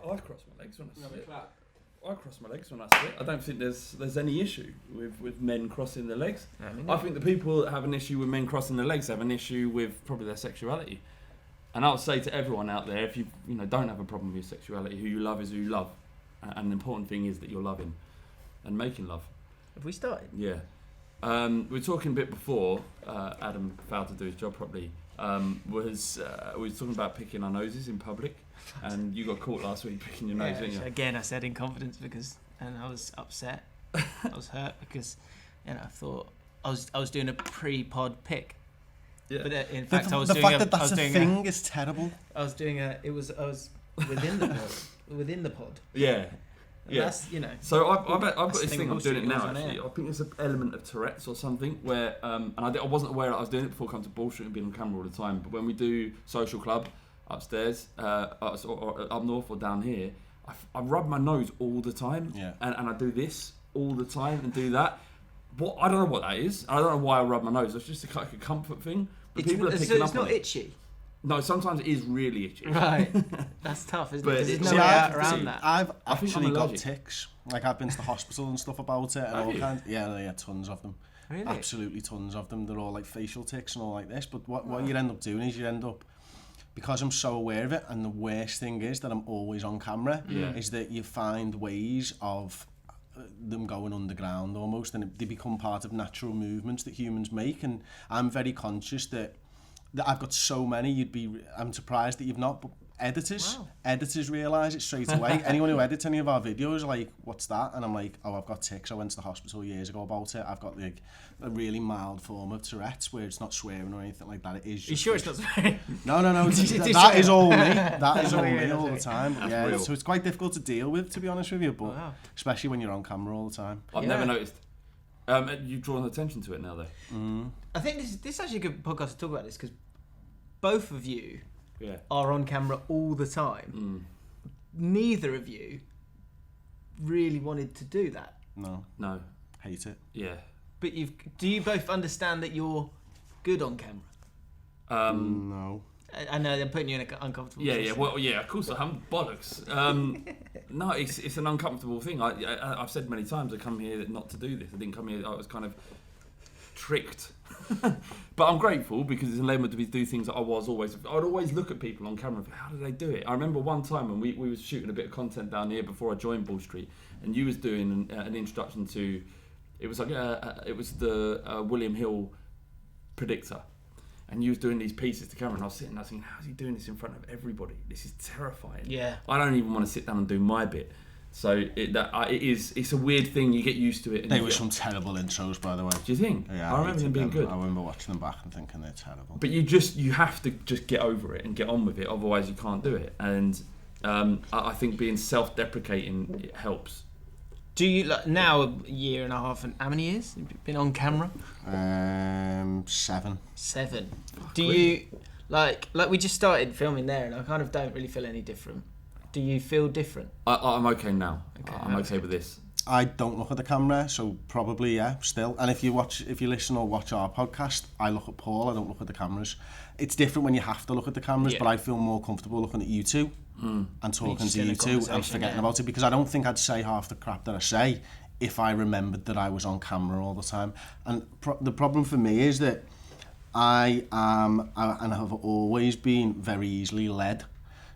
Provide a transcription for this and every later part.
I cross my legs when I sit. I cross my legs when I sit. I don't think there's any issue with men crossing their legs. I think the people that have an issue with men crossing their legs have an issue with probably their sexuality. And I would say to everyone out there, if you don't have a problem with your sexuality, who you love is who you love. And the important thing is that you're loving and making love. Have we started? Yeah. We were talking a bit before, Adam failed to do his job properly, we were talking about picking our noses in public, and you got caught last week picking your nose, didn't you? Again, I said in confidence and I was upset. I was hurt because, I thought I was doing a pre-pod pick. Yeah. But in fact, I was doing that's a thing is terrible. I was within the pod. Yeah. Yeah. That's, So I've got this thing. I'm doing it now. Actually, I think there's an element of Tourette's or something where, and I wasn't aware I was doing it before. Come to bullshit and being on camera all the time. But when we do social club upstairs, or up north or down here, I rub my nose all the time. Yeah. And I do this all the time and do that. I don't know what that is. I don't know why I rub my nose. It's just like a comfort thing. But people are picking up it's not itchy. No, sometimes it is really itchy. Right. That's tough, isn't it? But there's no way out around that. I've actually got tics. Like, I've been to the hospital and stuff about it. And all kinds. Yeah, tons of them. Really? Absolutely tons of them. They're all like facial tics and all like this. But what you end up doing is because I'm so aware of it, and the worst thing is that I'm always on camera, is that you find ways of them going underground almost, and they become part of natural movements that humans make. And I'm very conscious that I've got so many. I'm surprised that you've not, but editors realise it straight away. Anyone who edits any of our videos are like, what's that? And I'm like, oh, I've got tics. I went to the hospital years ago about it. I've got like a really mild form of Tourette's where it's not swearing or anything like that. It is just... Are you sure it's not swearing? No. That is all me. That is all me all the time. Yeah, so it's quite difficult to deal with, to be honest with you, but especially when you're on camera all the time. I've never noticed. You've drawn attention to it now, though. I think this is actually a good podcast to talk about this, because both of you are on camera all the time. Neither of you really wanted to do that. No. Hate it. Yeah. But do you both understand that you're good on camera? No. I know they're putting you in an uncomfortable position. Yeah. Well, yeah. Of course, I'm bollocks. No, it's an uncomfortable thing. I've said many times I come here not to do this. I didn't come here. I was kind of tricked. But I'm grateful because it's allowed me to do things that I'd always look at people on camera and think, how do they do it? I remember one time when we was shooting a bit of content down here before I joined Ball Street, and you was doing an introduction to, it was like it was the William Hill predictor, and you was doing these pieces to camera, and I was sitting there thinking, how's he doing this in front of everybody? This is terrifying. Yeah. I don't even want to sit down and do my bit. So it's a weird thing. You get used to it. They were some terrible intros, by the way. Do you think? Yeah, I remember them being good. I remember watching them back and thinking they're terrible. But you have to just get over it and get on with it. Otherwise, you can't do it. And I think being self-deprecating helps. Do you now a year and a half? And how many years have you been on camera? 7. 7. Do you like we just started filming there, and I kind of don't really feel any different. Do you feel different? I'm okay now. Okay, I'm okay with this. I don't look at the camera, so probably still. And if you listen or watch our podcast, I look at Paul. I don't look at the cameras. It's different when you have to look at the cameras, but I feel more comfortable looking at you two and talking to you two and forgetting about it, because I don't think I'd say half the crap that I say if I remembered that I was on camera all the time. And the problem for me is that I am and have always been very easily led.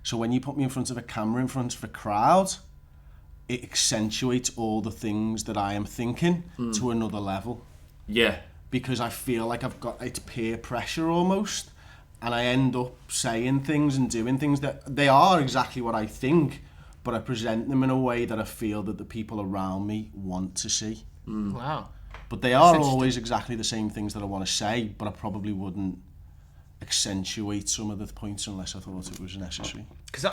So when you put me in front of a camera, in front of a crowd, it accentuates all the things that I am thinking to another level. Yeah. Because I feel like it's peer pressure almost, and I end up saying things and doing things that they are exactly what I think, but I present them in a way that I feel that the people around me want to see. Wow. But they are always exactly the same things that I want to say, but I probably wouldn't accentuate some of the points unless I thought it was necessary. Because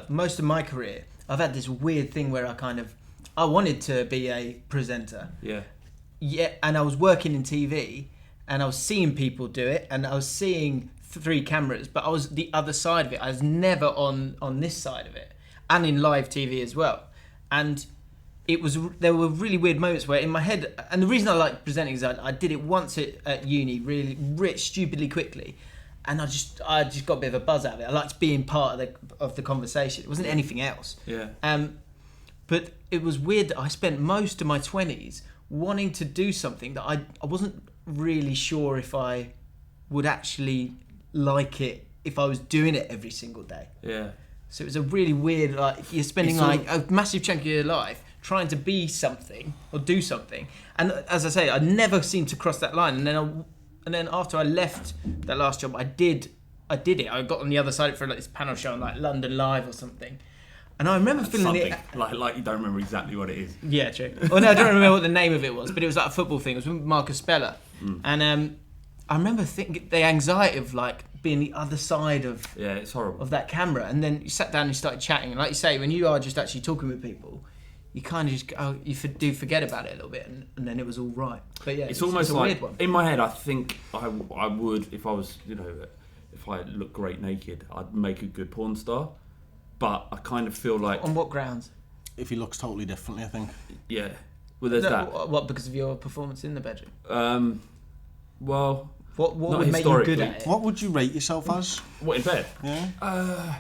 most of my career, I've had this weird thing where I wanted to be a presenter. Yeah, and I was working in TV, and I was seeing people do it, and I was seeing 3 cameras, but I was the other side of it. I was never on this side of it, and in live TV as well. And there were really weird moments where in my head, and the reason I like presenting is I did it once at uni, really stupidly quickly, and I just got a bit of a buzz out of it. I liked being part of the conversation. It wasn't anything else. Yeah. But it was weird that I spent most of my 20s wanting to do something that I wasn't really sure if I would actually like it if I was doing it every single day. Yeah. So it was a really weird, like, you're spending like a massive chunk of your life trying to be something or do something. And as I say, I never seemed to cross that line. And then after I left that last job, I did it. I got on the other side for like this panel show on like London Live or something. And I remember feeling it. Like you don't remember exactly what it is. Yeah, true. Well, no, I don't remember what the name of it was, but it was like a football thing. It was with Marcus Speller. And I remember thinking the anxiety of like being the other side of it's horrible of that camera. And then you sat down and you started chatting. And like you say, when you are just actually talking with people, you kind of just do forget about it a little bit, and then it was all right. But yeah, it's almost a like weird one. In my head, I think I would, if I was, if I looked great naked, I'd make a good porn star. But I kind of feel like... On what grounds? If he looks totally differently, I think. Yeah. Well, there's that. What, because of your performance in the bedroom? Well... What would make you good at it? What would you rate yourself as? What, in bed? Yeah.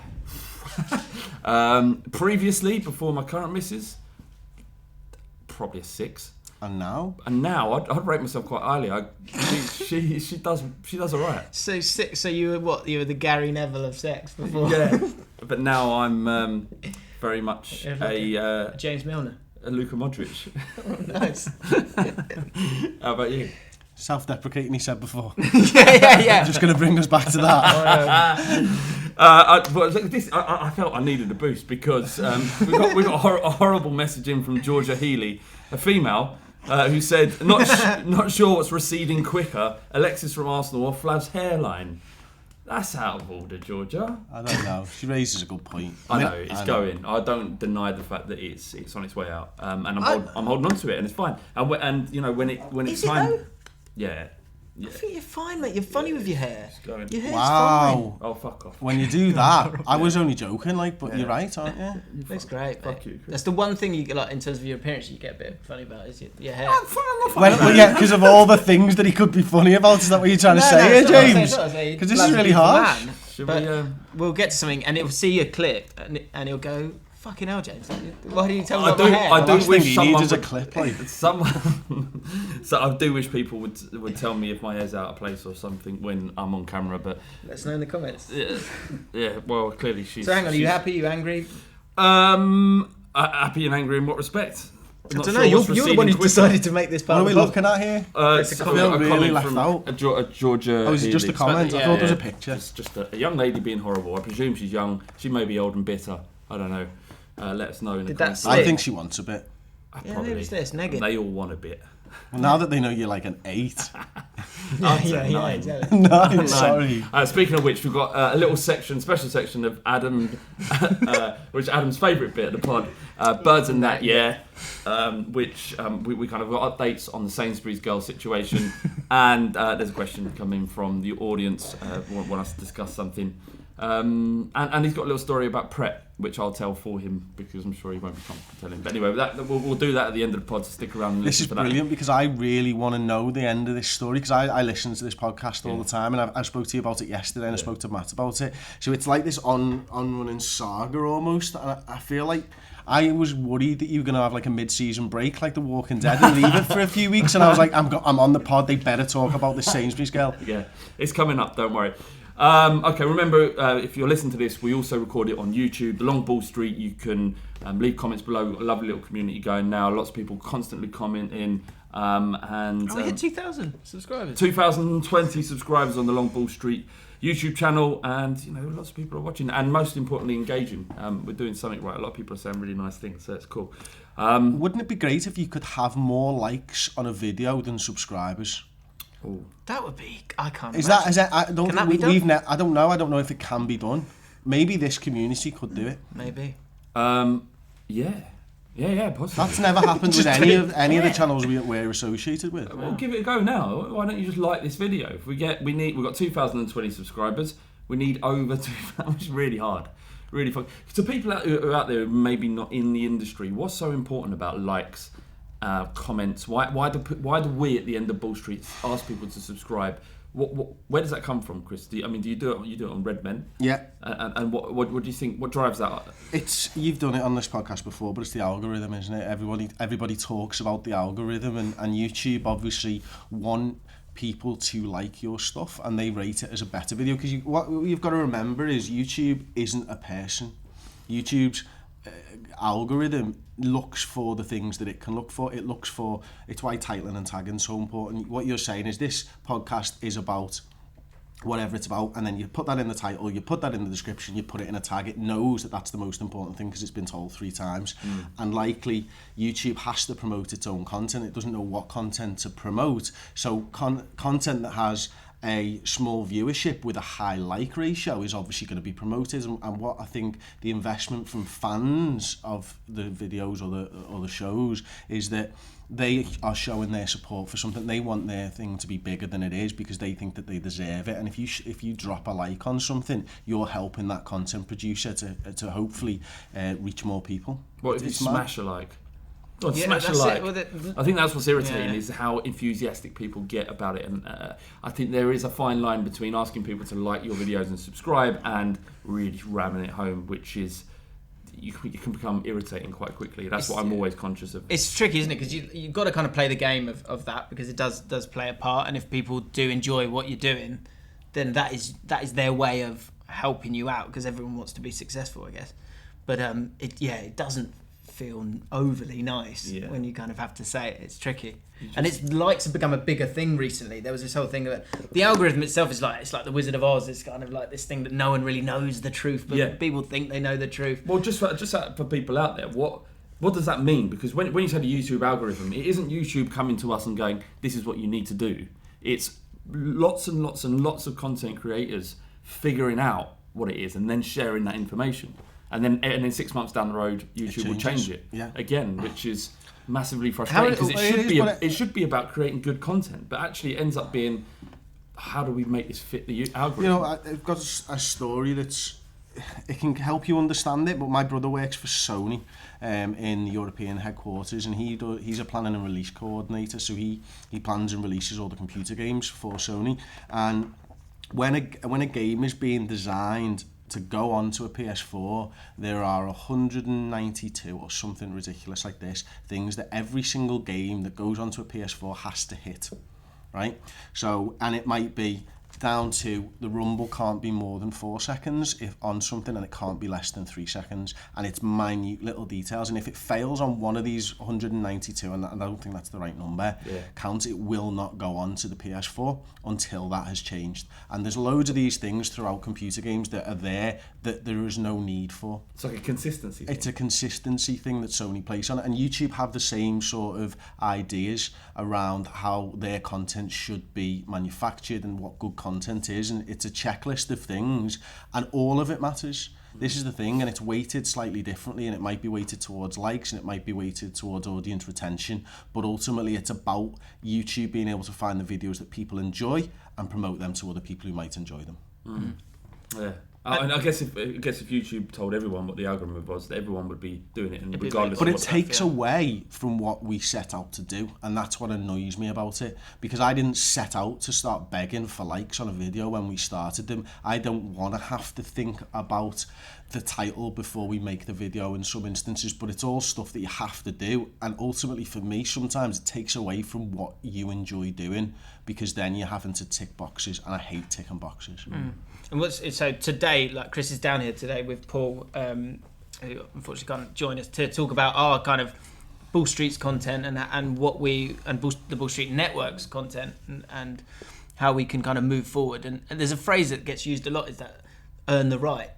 Previously, before my current missus, probably a 6. And now? I'd rate myself quite highly. She does all right. So 6. So you were what? You were the Gary Neville of sex before. Yeah. But now I'm very much a James Milner, a Luka Modric. Oh, nice. How about you? Self-deprecating, he said before. yeah. Just going to bring us back to that. I felt I needed a boost because we got a horrible message in from Georgia Healy, a female, who said, not sure what's receding quicker, Alexis from Arsenal or Flav's hairline. That's out of order, Georgia. I don't know. She raises a good point. I know it's going. I don't deny the fact that it's on its way out, and I'm holding on to it, and it's fine. And when it's time, yeah. I think you're fine, mate. You're funny with your hair. Your hair's wow. fine. Oh, fuck off. When you do that, I was only joking, but you're right, aren't you? That's great. Fuck you. That's the one thing you get, like, in terms of your appearance, you get a bit funny about is your hair. Well, yeah, because of all the things that he could be funny about. Is that what you're trying to say, James? Because this is really harsh. We'll get to something, and it'll see a clip, and he'll go, "Fucking hell, James! Why didn't you tell me about my hair?" I do wish someone needs a clip. So I do wish people would tell me if my hair's out of place or something when I'm on camera. But let us know in the comments. Yeah. Well, clearly she's. So hang on, are you happy? Are you angry? Happy and angry in what respect? I don't know. You're the one who decided to make this part. What are we looking at here? It's a comment really left out. A Georgia. Oh, is it just a comment? I thought there was a picture. It's just a young lady being horrible. I presume she's young. She may be old and bitter. I don't know. Let us know in the comments. I think she wants a bit. Maybe it's this. They all want a bit. Well, now that they know you're like an 8. Yeah, exactly. 9, sorry. Speaking of which, we've got a little special section of Adam, which is Adam's favourite bit of the pod, Birds and That, which we kind of got updates on the Sainsbury's girl situation, and there's a question coming from the audience, want us to discuss something. And he's got a little story about Pret, which I'll tell for him because I'm sure he won't be comfortable telling. But anyway, we'll do that at the end of the pod. So stick around and listen for that. This is brilliant because I really want to know the end of this story because I listen to this podcast all the time, and I spoke to you about it yesterday, and I spoke to Matt about it. So it's like this on-running saga almost. And I feel like I was worried that you were going to have like a mid-season break like The Walking Dead and leave it for a few weeks, and I was like, I'm on the pod. They better talk about this Sainsbury's girl. Yeah, it's coming up. Don't worry. Okay, remember, if you're listening to this, we also record it on YouTube, The Long Ball Street. You can leave comments below. We've got a lovely little community going now. Lots of people constantly commenting. And we hit 2,000 subscribers. 2,020 subscribers on The Long Ball Street YouTube channel. And, lots of people are watching. And most importantly, engaging. We're doing something right. A lot of people are saying really nice things, so it's cool. Wouldn't it be great if you could have more likes on a video than subscribers? Ooh. That would be. I can't. Is that? Can that be done? I don't know. I don't know if it can be done. Maybe this community could do it. Maybe. Yeah, possibly. That's never happened with any of the channels we're associated with. Well, give it a go now. Why don't you just like this video? We've got 2,020 subscribers. We need over 2,000, which is really hard. Really fun. So people who are out there who maybe not in the industry, what's so important about likes? Comments. Why do we at the end of Ball Street ask people to subscribe? Where does that come from, Chris? Do you do it on Redmen? Yeah. And what do you think? What drives that? You've done it on this podcast before, but it's the algorithm, isn't it? Everybody talks about the algorithm, and YouTube obviously want people to like your stuff, and they rate it as a better video, because what you've got to remember is YouTube isn't a person. YouTube's algorithm looks for the things that it can look for. It's why titling and tagging so important. What you're saying is this podcast is about whatever it's about, and then you put that in the title, you put that in the description, you put it in a tag. It knows that that's the most important thing because it's been told 3 times. And likely YouTube has to promote its own content. It doesn't know what content to promote, so content that has a small viewership with a high like ratio is obviously going to be promoted. And what I think the investment from fans of the videos or the shows is that they are showing their support for something. They want their thing to be bigger than it is because they think that they deserve it. And if you drop a like on something, you're helping that content producer to hopefully reach more people. What if you smash a like? Smash a like. I think that's what's irritating is how enthusiastic people get about it, and I think there is a fine line between asking people to like your videos and subscribe and really ramming it home, which is you can become irritating quite quickly. That's what I'm always conscious of. It's tricky, isn't it? Because you've got to kind of play the game of that, because it does play a part, and if people do enjoy what you're doing, then that is their way of helping you out, because everyone wants to be successful, I guess. But it doesn't feel overly nice when you kind of have to say it. It's tricky, and it's likes have become a bigger thing recently. There was this whole thing that the algorithm itself is like, it's like the Wizard of Oz. It's kind of like this thing that no one really knows the truth, but people think they know the truth. Well, just for people out there, what does that mean? Because when you say the YouTube algorithm, it isn't YouTube coming to us and going, this is what you need to do. It's lots and lots and lots of content creators figuring out what it is and then sharing that information. And then 6 months down the road, YouTube will change it again, which is massively frustrating, because it should be about creating good content, but actually it ends up being, how do we make this fit the algorithm? You know, I've got a story it can help you understand it, but my brother works for Sony in the European headquarters, and he's a planning and release coordinator, so he plans and releases all the computer games for Sony. And when a game is being designed to go onto a PS4, there are 192 or something ridiculous like this things that every single game that goes onto a PS4 has to hit, right? So, and it might be down to the rumble can't be more than 4 seconds if on something, and it can't be less than 3 seconds, and it's minute little details, and if it fails on one of these 192, and I don't think that's the right number, count, it will not go on to the PS4 until that has changed. And there's loads of these things throughout computer games that are there that there is no need for. It's like a consistency thing. It's a consistency thing that Sony plays on, and YouTube have the same sort of ideas around how their content should be manufactured and what good content is, and it's a checklist of things, and all of it matters. This is the thing, and it's weighted slightly differently, and it might be weighted towards likes, and it might be weighted towards audience retention, but ultimately it's about YouTube being able to find the videos that people enjoy and promote them to other people who might enjoy them. Yeah. And I guess if YouTube told everyone what the algorithm was, everyone would be doing it, and regardless. But it takes away from what we set out to do, and that's what annoys me about it. Because I didn't set out to start begging for likes on a video when we started them. I don't want to have to think about the title before we make the video in some instances, but it's all stuff that you have to do. And ultimately, for me, sometimes it takes away from what you enjoy doing, because then you're having to tick boxes, and I hate ticking boxes. And so today, like Chris is down here today with Paul, who unfortunately can't join us, to talk about our kind of Bull Street's content and what the Bull Street Network's content and how we can kind of move forward. And there's a phrase that gets used a lot, is that earn the right.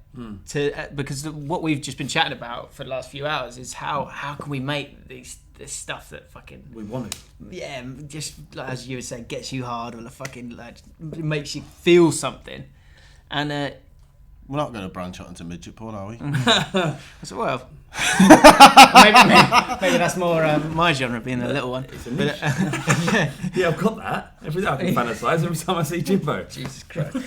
Because what we've just been chatting about for the last few hours is how can we make this stuff that fucking we want it. Yeah, just like, as you would say, gets you hard, or fucking like makes you feel something. And we're not going to branch out into midget porn, are we? So, well, maybe that's more my genre, being the little one. It's a niche. Yeah, I've got that. I can fantasise every time I see Jimbo. Jesus Christ.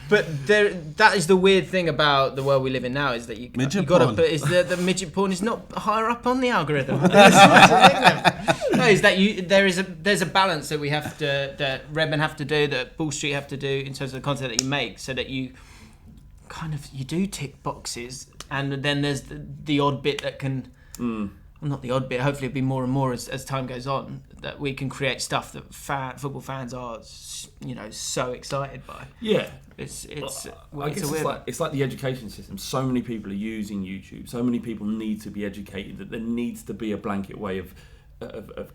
But that is the weird thing about the world we live in now, is that you got to put is the midget porn is not higher up on the algorithm. No, is that there's a balance that we have to, that Redmen have to do, that Ball Street have to do in terms of the content that you make, so that you do tick boxes, and then there's the odd bit that can. Well, not the odd bit. Hopefully, it'll be more and more as time goes on, that we can create stuff that football fans are, so excited by. Yeah, it's like the education system. So many people are using YouTube. So many people need to be educated that there needs to be a blanket way of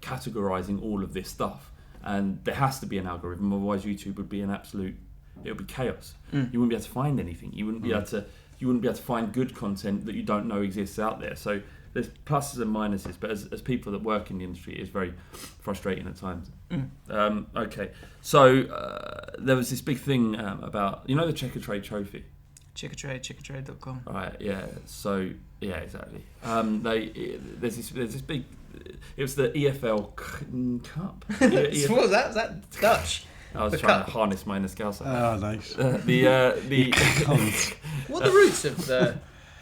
categorizing all of this stuff, and there has to be an algorithm. Otherwise, YouTube would be it would be chaos. You wouldn't be able to find anything. You wouldn't be able to find good content that you don't know exists out there. So there's pluses and minuses, but as people that work in the industry, it's very frustrating at times. Okay, so there was this big thing about, the Checkatrade trophy. Checkatrade.com. Right, yeah. So yeah, exactly. There's this big. It was the EFL Cup. What was that? Was that Dutch? I was trying to harness my inner Scouser. Oh, nice. What are the roots of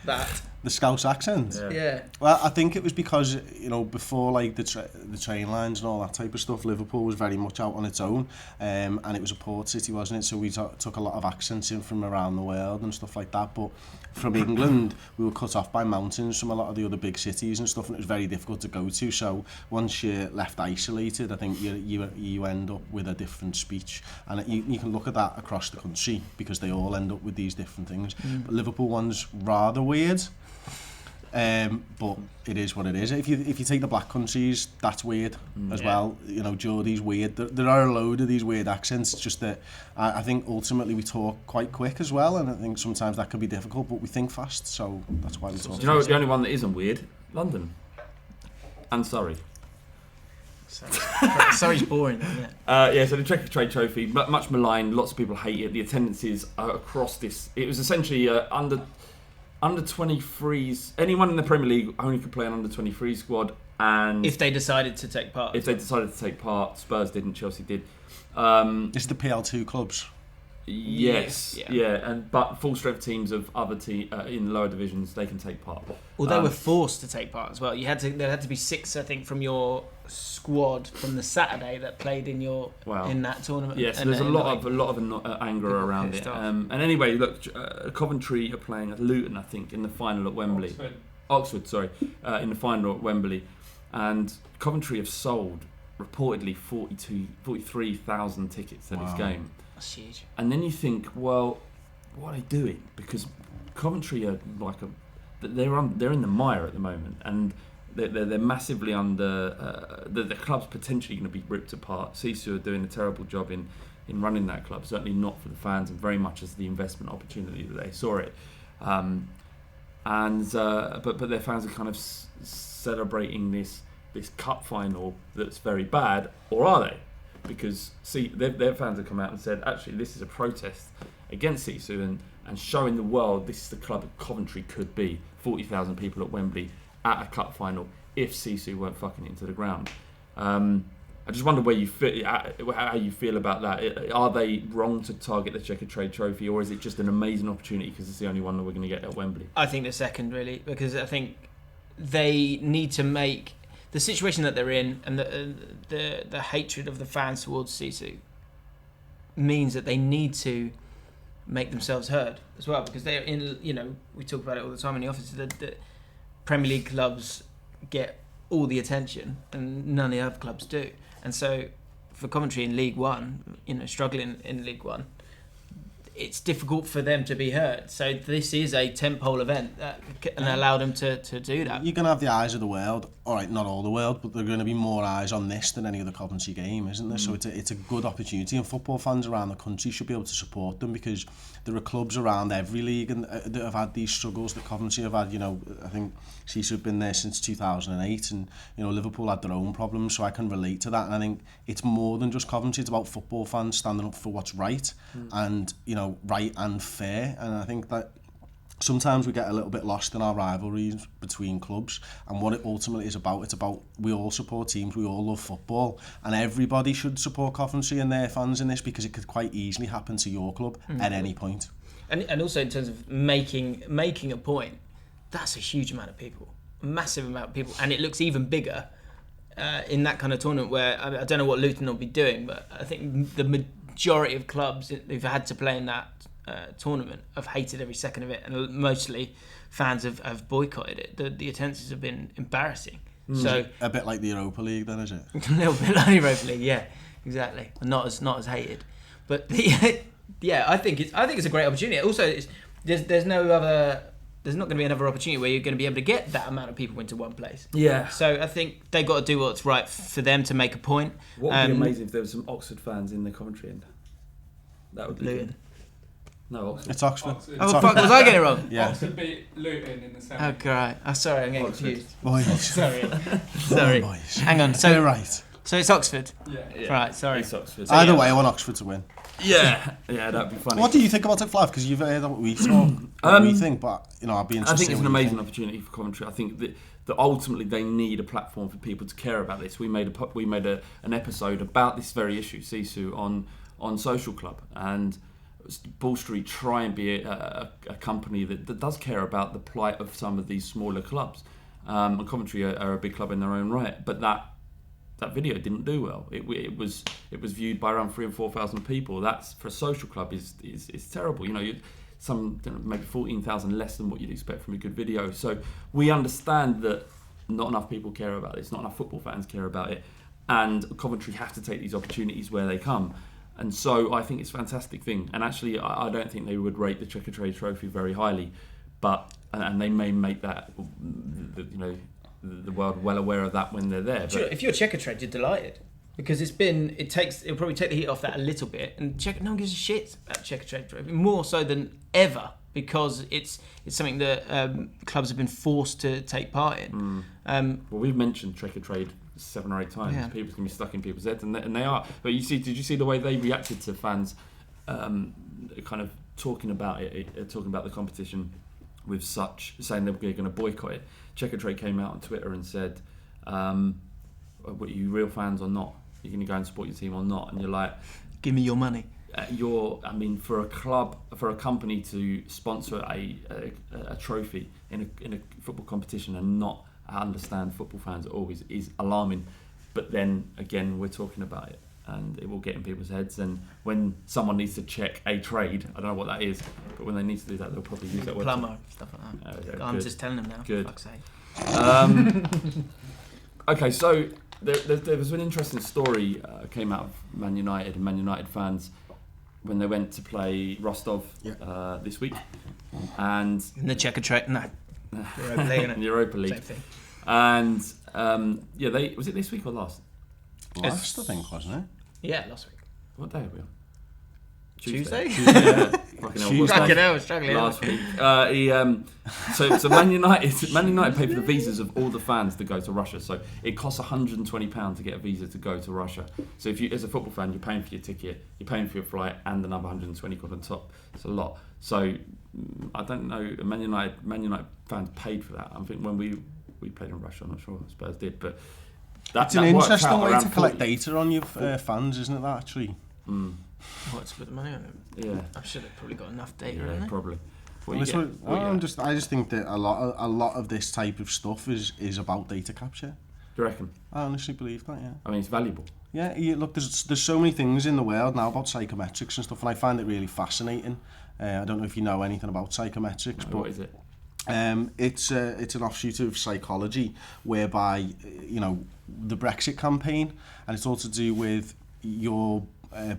that? The Scouse accent. Yeah. Well, I think it was because before like the train lines and all that type of stuff, Liverpool was very much out on its own, and it was a port city, wasn't it? So we took a lot of accents in from around the world and stuff like that. But from England, we were cut off by mountains from a lot of the other big cities and stuff, and it was very difficult to go to. So once you're left isolated, I think you end up with a different speech, and you can look at that across the country because they all end up with these different things. But Liverpool one's rather weird. But it is what it is. If you take the black countries, that's weird as well. Geordie's weird. There are a load of these weird accents. It's just that I think ultimately we talk quite quick as well, and I think sometimes that can be difficult, but we think fast, so that's why we talk. Do you know the only one that isn't weird? London. And Surrey. Surrey's boring, isn't it? So the Checkatrade trophy, much maligned, lots of people hate it. The attendances across this, it was essentially under 23s. Anyone in the Premier League only could play an under 23 squad, and if they decided to take part. Spurs didn't, Chelsea did. It's the PL2 clubs. Yes, but full strength teams of other in lower divisions, they can take part. Well, they were forced to take part as well. There had to be 6, I think, from your squad from the Saturday that played in that tournament. Yes, there's a lot of anger around it. And anyway, look, Coventry are playing at Luton, I think, in the final at Wembley. Oxford, in the final at Wembley, and Coventry have sold reportedly 43,000 tickets to this game. That's huge. And then you think, well, what are they doing? Because Coventry are they're in the mire at the moment, and they're massively under. The club's potentially going to be ripped apart. Sisu are doing a terrible job in running that club. Certainly not for the fans, and very much as the investment opportunity that they saw it. But their fans are kind of celebrating this cup final that's very bad, or are they? Because their fans have come out and said, actually, this is a protest against Sisu and showing the world this is the club that Coventry could be. 40,000 people at Wembley at a cup final if Sisu weren't fucking it into the ground. I just wonder how you feel about that. Are they wrong to target the Checkatrade trophy, or is it just an amazing opportunity because it's the only one that we're going to get at Wembley? I think the second, really, because I think they need to make the situation that they're in, and the hatred of the fans towards Sisu means that they need to make themselves heard as well, because they're in. We talk about it all the time in the office. The Premier League clubs get all the attention, and none of the other clubs do. And so, for Coventry in League One, struggling in League One, it's difficult for them to be heard. So this is a tentpole event that can allow them to do that. You're going to have the eyes of the world. All right, not all the world, but there are going to be more eyes on this than any other Coventry game, isn't there? So it's a good opportunity, and football fans around the country should be able to support them, because there are clubs around every league and that have had these struggles that Coventry have had. I think Sisu have been there since 2008, and Liverpool had their own problems, so I can relate to that. And I think it's more than just Coventry. It's about football fans standing up for what's right, and right and fair. And I think that sometimes we get a little bit lost in our rivalries between clubs, and what it ultimately is about, it's about we all support teams, we all love football, and everybody should support Coventry and their fans in this, because it could quite easily happen to your club at any point. And also in terms of making a point, that's a huge amount of people, a massive amount of people, and it looks even bigger in that kind of tournament where, I don't know what Luton will be doing, but I think the majority of clubs who've had to play in that tournament have hated every second of it, and mostly fans have boycotted it. The attendances have been embarrassing. So a bit like the Europa League, then, is it? A little bit like the Europa League, yeah, exactly. Not as hated, but yeah, I think it's a great opportunity. Also, there's not going to be another opportunity where you're going to be able to get that amount of people into one place. Yeah. So I think they've got to do what's right for them to make a point. What would be amazing if there was some Oxford fans in the Coventry end? That would be Luton. Good. No, Oxford. It's Oxford. Oh, fuck, was I getting it wrong? Yeah. Oxford beat Luton in the semi. Oh, great. I'm sorry, I'm getting Oxford. confused. Boys. Sorry. Boys. Hang on. So right. So it's Oxford. Yeah. Right, sorry. It's Oxford. Either way, I want Oxford to win. Yeah, that'd be funny. What do you think about it, Flav? Because you've heard what we talk, what we think, but I'd be interested. I think it's in an what you amazing opportunity for Coventry. I think that ultimately they need a platform for people to care about this. We made an episode about this very issue, Sisu, on Social Club, and Ball Street try and be a company that does care about the plight of some of these smaller clubs. And Coventry are a big club in their own right, but that video didn't do well. It was viewed by around 3,000 and 4,000 people. That's, for a social club, is terrible. Maybe 14,000 less than what you'd expect from a good video. So we understand that not enough people care about this, not enough football fans care about it, and Coventry have to take these opportunities where they come. And so I think it's a fantastic thing. And actually, I don't think they would rate the Checkatrade Trophy very highly, but and they may make that the world well aware of that when they're there. But If you're Checkatrade, you're delighted, because it'll probably take the heat off that a little bit, and no one gives a shit about Checkatrade Trophy, more so than ever, because it's something that clubs have been forced to take part in. Well, we've mentioned Checkatrade 7 or 8 times. Yeah. People's going to be stuck in people's heads, and they are. But did you see the way they reacted to fans kind of talking about the competition with saying they were going to boycott it? Checkatrade came out on Twitter and said, "Are you real fans or not? You're going to go and support your team or not?" And you're like, "Give me your money." For a company to sponsor a trophy in a football competition and not understand football fans at all is alarming. But then again, we're talking about it, and it will get in people's heads. And when someone needs to check a trade, I don't know what that is, but when they need to do that, they'll probably use that word. Plumber, stuff like that. I'm just telling them now. Good. For fuck's sake. Okay, so there was an interesting story came out of Man United and Man United fans when they went to play Rostov this week, and in the Checkatrade, no, in the Europa League, same thing. And was it this week or last? Last, I think, wasn't it? Yeah, last week. What day are we on? Tuesday? Yeah. Fucking hell, struggling. Last week. So Man United paid for the visas of all the fans to go to Russia. So it costs £120 to get a visa to go to Russia. So if you, as a football fan, you're paying for your ticket, you're paying for your flight, and another 120 quid on top. It's a lot. So I don't know. Man United fans paid for that. I think when we played in Russia, I'm not sure Spurs did, but it's an interesting way to collect data on your fans, isn't it? That actually. What, to put the money on them? Yeah, I should have probably got enough data. Yeah, probably. I just think that a lot of this type of stuff is about data capture. Do you reckon? I honestly believe that. Yeah. I mean, it's valuable. Yeah. Look, there's so many things in the world now about psychometrics and stuff, and I find it really fascinating. I don't know if you know anything about psychometrics, but what is it? It's an offshoot of psychology, whereby the Brexit campaign, and it's all to do with your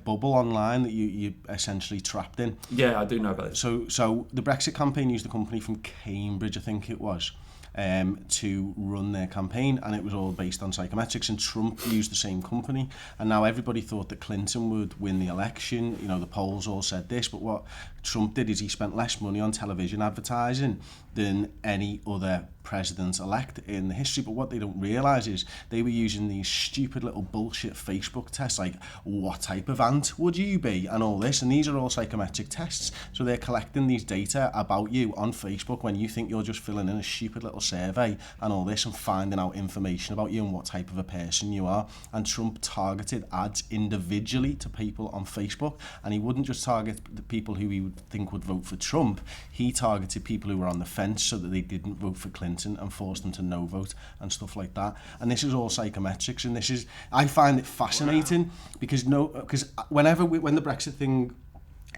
bubble online that you essentially trapped in. Yeah, I do know about it. So the Brexit campaign used a company from Cambridge, I think it was, to run their campaign, and it was all based on psychometrics, and Trump used the same company, and now everybody thought that Clinton would win the election. The polls all said this, but what Trump did is he spent less money on television advertising than any other president-elect in the history, but what they don't realise is they were using these stupid little bullshit Facebook tests like, what type of ant would you be, and all this, and these are all psychometric tests, so they're collecting these data about you on Facebook when you think you're just filling in a stupid little survey and all this, and finding out information about you and what type of a person you are. And Trump targeted ads individually to people on Facebook, and he wouldn't just target the people who he would think would vote for Trump, he targeted people who were on the fence so that they didn't vote for Clinton and forced them to no vote and stuff like that. And this is all psychometrics, and this is, I find it fascinating because when the Brexit thing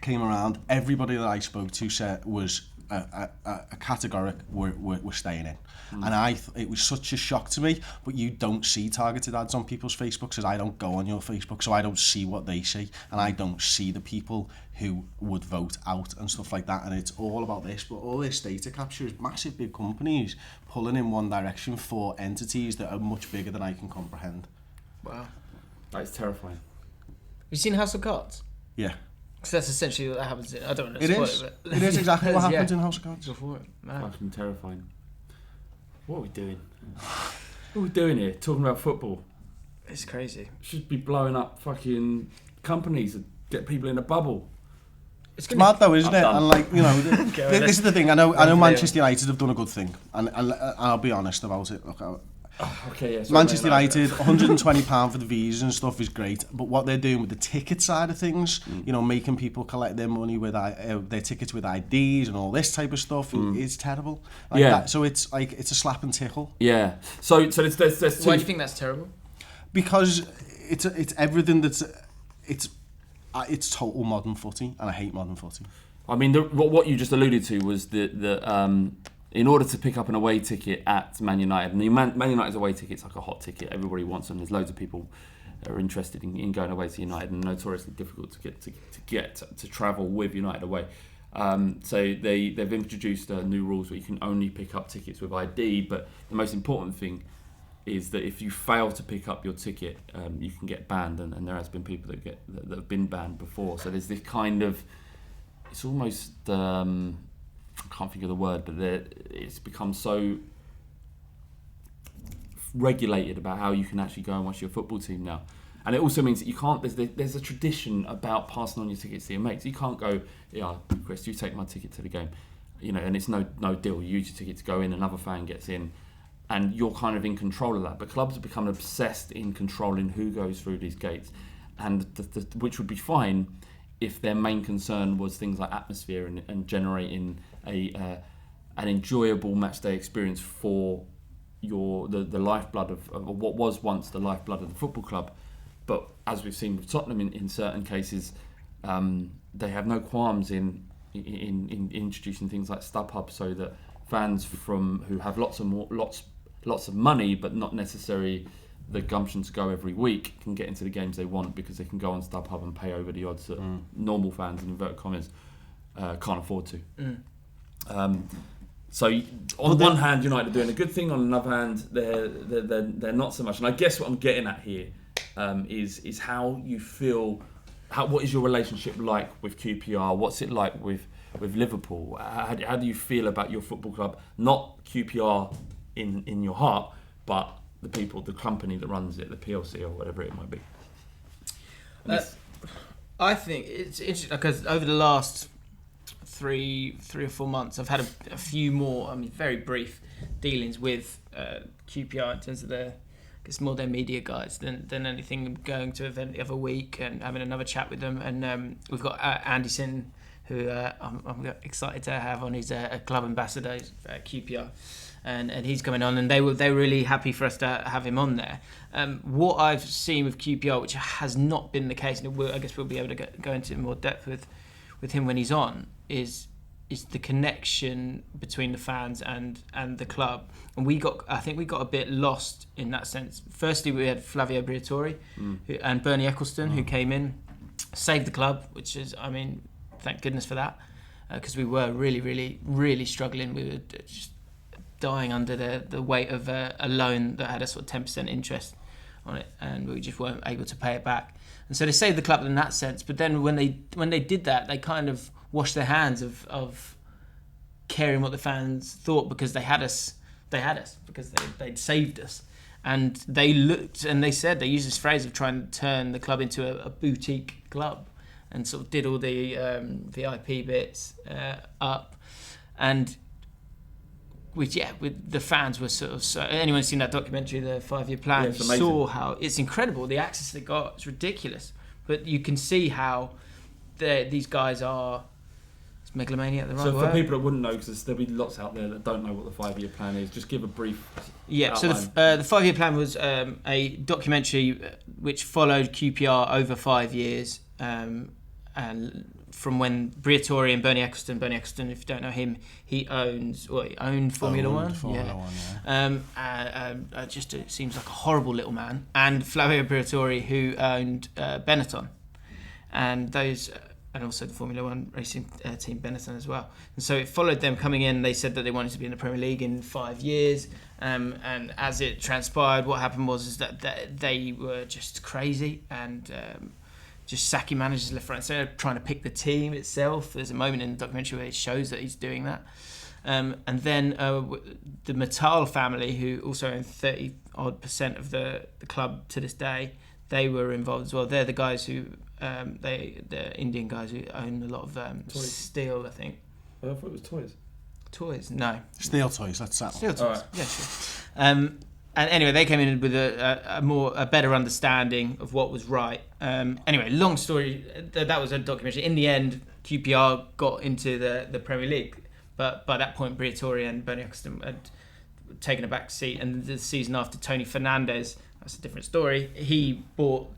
came around, everybody that I spoke to said was a categoric we're staying in. And it was such a shock to me, but you don't see targeted ads on people's Facebook because I don't go on your Facebook, so I don't see what they see, and I don't see the people who would vote out and stuff like that. And it's all about this, but all this data capture is massive big companies pulling in one direction for entities that are much bigger than I can comprehend. Wow. That is terrifying. Have you seen House of Cards? Yeah. Because that's essentially what happens. I don't want to spoil it. But it is exactly what happens in House of Cards. Go for it. Fucking terrifying. What are we doing? What are we doing here? Talking about football. It's crazy. Should be blowing up fucking companies and get people in a bubble. It's mad though, isn't it? And like, you know, this is the thing. I know Manchester United have done a good thing, and I'll be honest about it. Look, okay, yeah, Manchester United, £120 for the visas and stuff is great, but what they're doing with the ticket side of things, you know, making people collect their money with their tickets with IDs and all this type of stuff is terrible. Like that. So it's like it's a slap and tickle. Yeah. So there's two. Why do you think that's terrible? Because it's everything that's it's total modern footy, and I hate modern footy. I mean, what you just alluded to was the in order to pick up an away ticket at Man United, and Man United's away ticket's like a hot ticket. Everybody wants them. There's loads of people that are interested in going away to United, and notoriously difficult to travel with United away. So they've introduced new rules where you can only pick up tickets with ID. But the most important thing is that if you fail to pick up your ticket, you can get banned, and there has been people that have been banned before. So there's this kind of, it's almost I can't think of the word, but it's become so regulated about how you can actually go and watch your football team now. And it also means that you can't, there's a tradition about passing on your tickets to your mates. You can't go, yeah, Chris, you take my ticket to the game, you know, and it's no deal. You use your ticket to go in, another fan gets in, and you're kind of in control of that. But clubs have become obsessed in controlling who goes through these gates, and which would be fine if their main concern was things like atmosphere and generating an enjoyable matchday experience for the lifeblood of what was once the lifeblood of the football club. But as we've seen with Tottenham in certain cases, they have no qualms in introducing things like StubHub, so that fans who have lots of money but not necessarily the gumption to go every week can get into the games they want, because they can go on StubHub and pay over the odds that normal fans, in inverted commas, can't afford to. So on one hand, United are doing a good thing. On another hand, they're not so much. And I guess what I'm getting at here is how you feel. What is your relationship like with QPR? What's it like with Liverpool? How do you feel about your football club? Not QPR in your heart, but the people, the company that runs it, the PLC or whatever it might be. I think it's interesting because over the last three or 4 months, I've had a few more, very brief dealings with QPR in terms of more their media guys than anything. I'm going to an event the other week and having another chat with them, and we've got Anderson, who I'm excited to have on. He's a club ambassador at QPR. And he's coming on, and they were really happy for us to have him on there. What I've seen with QPR, which has not been the case, and I guess we'll be able to go into more depth with him when he's on, is the connection between the fans and the club. And I think we got a bit lost in that sense. Firstly, we had Flavio Briatore and Bernie Eccleston, who came in, saved the club, which is, thank goodness for that, because we were really, really, really struggling. We were just dying under the weight of a loan that had a sort of 10% interest on it, and we just weren't able to pay it back. And so they saved the club in that sense. But then when they did that, they kind of washed their hands of caring what the fans thought, because they had us they had us because they'd saved us. And they looked and they said, they used this phrase of trying to turn the club into a boutique club, and sort of did all the VIP bits up. And with the fans were sort of, so anyone seen that documentary, the 5-year plan, saw how it's incredible. The access they got, it's ridiculous. But you can see how these guys are. Is megalomania the right word? So for people that wouldn't know, because there'll be lots out there that don't know what the 5-year plan is, just give a brief. Yeah. outline. So the 5-year plan was a documentary which followed QPR over 5 years, and from when Briatore and Bernie Ecclestone, if you don't know him, he owned Formula One. Just it seems like a horrible little man. And Flavio Briatore, who owned Benetton, and those, and also the Formula One racing team Benetton as well. And so it followed them coming in. They said that they wanted to be in the Premier League in 5 years. And as it transpired, what happened was that they were just crazy and just sacking managers left, right, and centre, trying to pick the team itself. There's a moment in the documentary where it shows that he's doing that. And then the Mittal family, who also own 30-odd% of the club to this day, they were involved as well. They're the guys who, the Indian guys who own a lot of steel, I think. I thought it was toys. Toys? No. Steel toys, let's settle. Steel toys, right. Yeah, sure. And anyway, they came in with a better understanding of what was right. Anyway, long story, that was a documentary. In the end, QPR got into the Premier League, but by that point, Briatore and Bernie Ecclestone had taken a back seat. And the season after, Tony Fernandez, that's a different story, he bought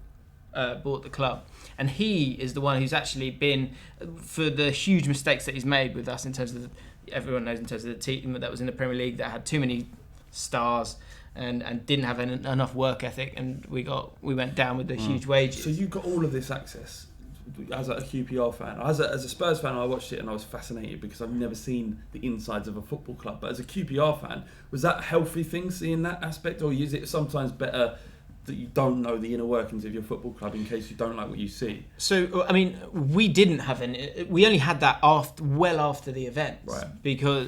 the club. And he is the one who's actually been, for the huge mistakes that he's made with us in terms of, everyone knows, in terms of the team that was in the Premier League that had too many stars and didn't have enough work ethic, and we went down with the huge wages. So you got all of this access as a QPR fan. As a Spurs fan, I watched it and I was fascinated because I've never seen the insides of a football club. But as a QPR fan, was that a healthy thing, seeing that aspect, or is it sometimes better that you don't know the inner workings of your football club in case you don't like what you see? So, I mean, we didn't have any. We only had that well after the event, right? Because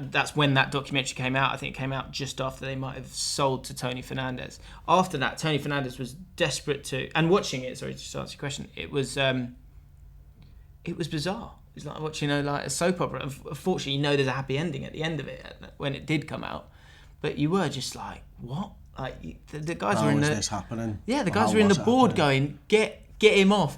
that's when that documentary came out. I think it came out just after they might have sold to Tony Fernandez. After that, Tony Fernandez was desperate to. And watching it, sorry, just to answer your question, it was bizarre. It was like watching, like a soap opera. Unfortunately, there's a happy ending at the end of it when it did come out, but you were just like, what? Like the guys were in the. How is this happening? Yeah, the guys were in the board going, get him off.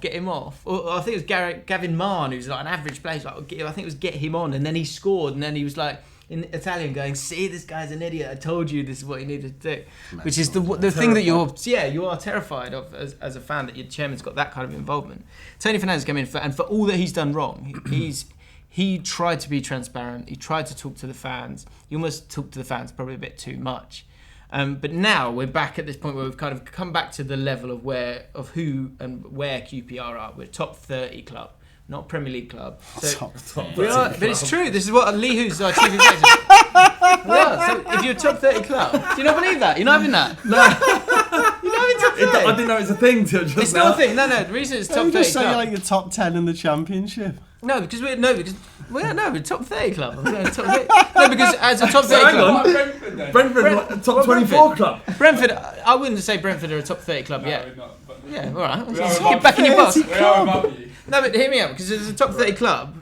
Or I think it was Gavin Mahon, who's like an average player. Like, I think it was get him on, and then he scored, and then he was like in Italian going, see, this guy's an idiot. I told you this is what you needed to do. Which is the thing that you are terrified of as a fan, that your chairman's got that kind of involvement. Tony Fernandez came in and for all that he's done wrong, he tried to be transparent. He tried to talk to the fans. He almost talked to the fans probably a bit too much. But now we're back at this point where we've kind of come back to the level of who and where QPR are. We're a top 30 club, not Premier League club. So top we are, but it's true. This is what Lee, who's our chief executive. We are. So if you're a top 30 club, do you not believe that? You're not having that? No. You're not having top 30? I didn't know it was a thing till just it's now. not a thing. No. The reason it's top 30 just say club. like the top 10 in the Championship. No, because we're a top 30 club. I'm going top 30. No, because as a top 30 club, Brentford, top 24 club. Brentford, I wouldn't say Brentford are a top 30 club yet. We're not, but Yeah, all right. Get back in your box. we are above you. No, but hear me out, because as a top 30 club,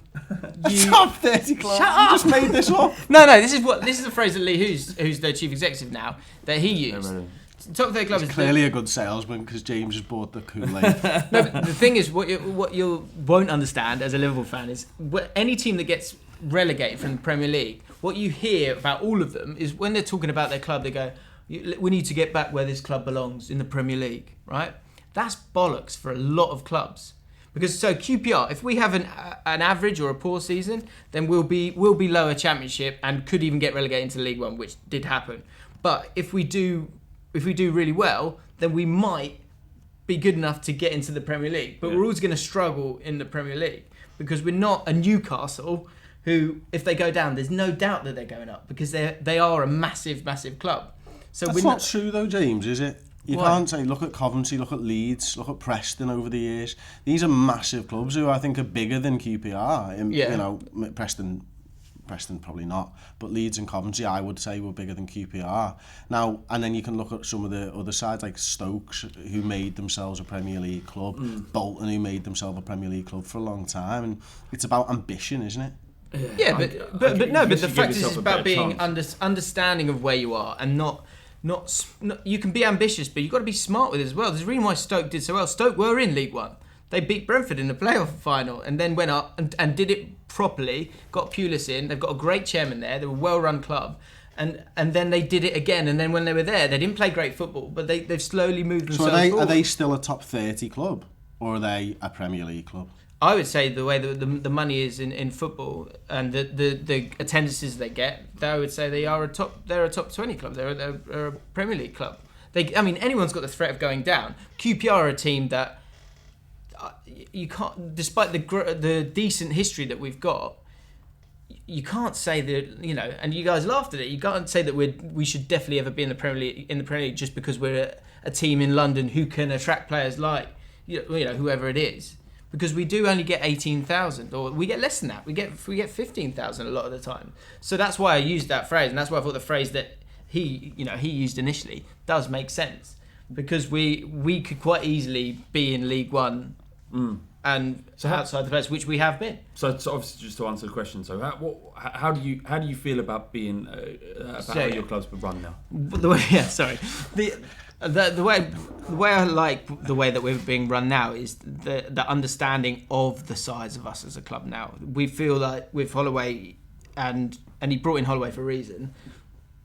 Top 30 club. Shut up. You just made this up. No. This is a phrase that Lee, who's the chief executive now, that he used. Top 30 club is clearly a good salesman because James has bought the Kool-Aid. No, but the thing is, what you won't understand as a Liverpool fan is any team that gets relegated from the Premier League, what you hear about all of them is when they're talking about their club, they go, we need to get back where this club belongs in the Premier League, right? That's bollocks for a lot of clubs. Because so QPR, if we have an average or a poor season, then we'll be lower Championship and could even get relegated into League One, which did happen. But if we do really well, then we might be good enough to get into the Premier League. But we're always going to struggle in the Premier League because we're not a Newcastle who, if they go down, there's no doubt that they're going up because they are a massive, massive club. So that's not true though, James, is it? You can't say, look at Coventry, look at Leeds, look at Preston over the years. These are massive clubs who I think are bigger than QPR. You know, Preston Preston probably not, but Leeds and Coventry I would say were bigger than QPR. Now, and then you can look at some of the other sides like Stokes, who made themselves a Premier League club, Bolton, who made themselves a Premier League club for a long time, and it's about ambition, isn't it? Yeah, but the fact is it's about being understanding of where you are, and not you can be ambitious, but you've got to be smart with it as well. There's a reason why Stoke did so well. Stoke were in League One. They beat Brentford in the playoff final and then went up and did it properly, got Pulis in. They've got a great chairman there. They're a well-run club. And then they did it again. And then when they were there, they didn't play great football, but they've slowly moved themselves forward. So are they still a top 30 club, or are they a Premier League club? I would say the way that the money is in football and the attendances they get, I would say they're a top 20 club. They're a Premier League club. Anyone's got the threat of going down. QPR are a team that you can't, despite the decent history that we've got, you can't say that, and you guys laughed at it. You can't say that we should definitely ever be in the Premier League just because we're a team in London who can attract players like whoever it is. Because we do only get 18,000, or we get less than that. We get 15,000 a lot of the time. So that's why I used that phrase, and that's why I thought the phrase that he used initially does make sense. Because we could quite easily be in League One and outside the place, which we have been. So obviously, just to answer the question, so how do you feel about being how your club's been run now? The way I like the way that we're being run now is the understanding of the size of us as a club now. We feel like with Holloway, and he brought in Holloway for a reason,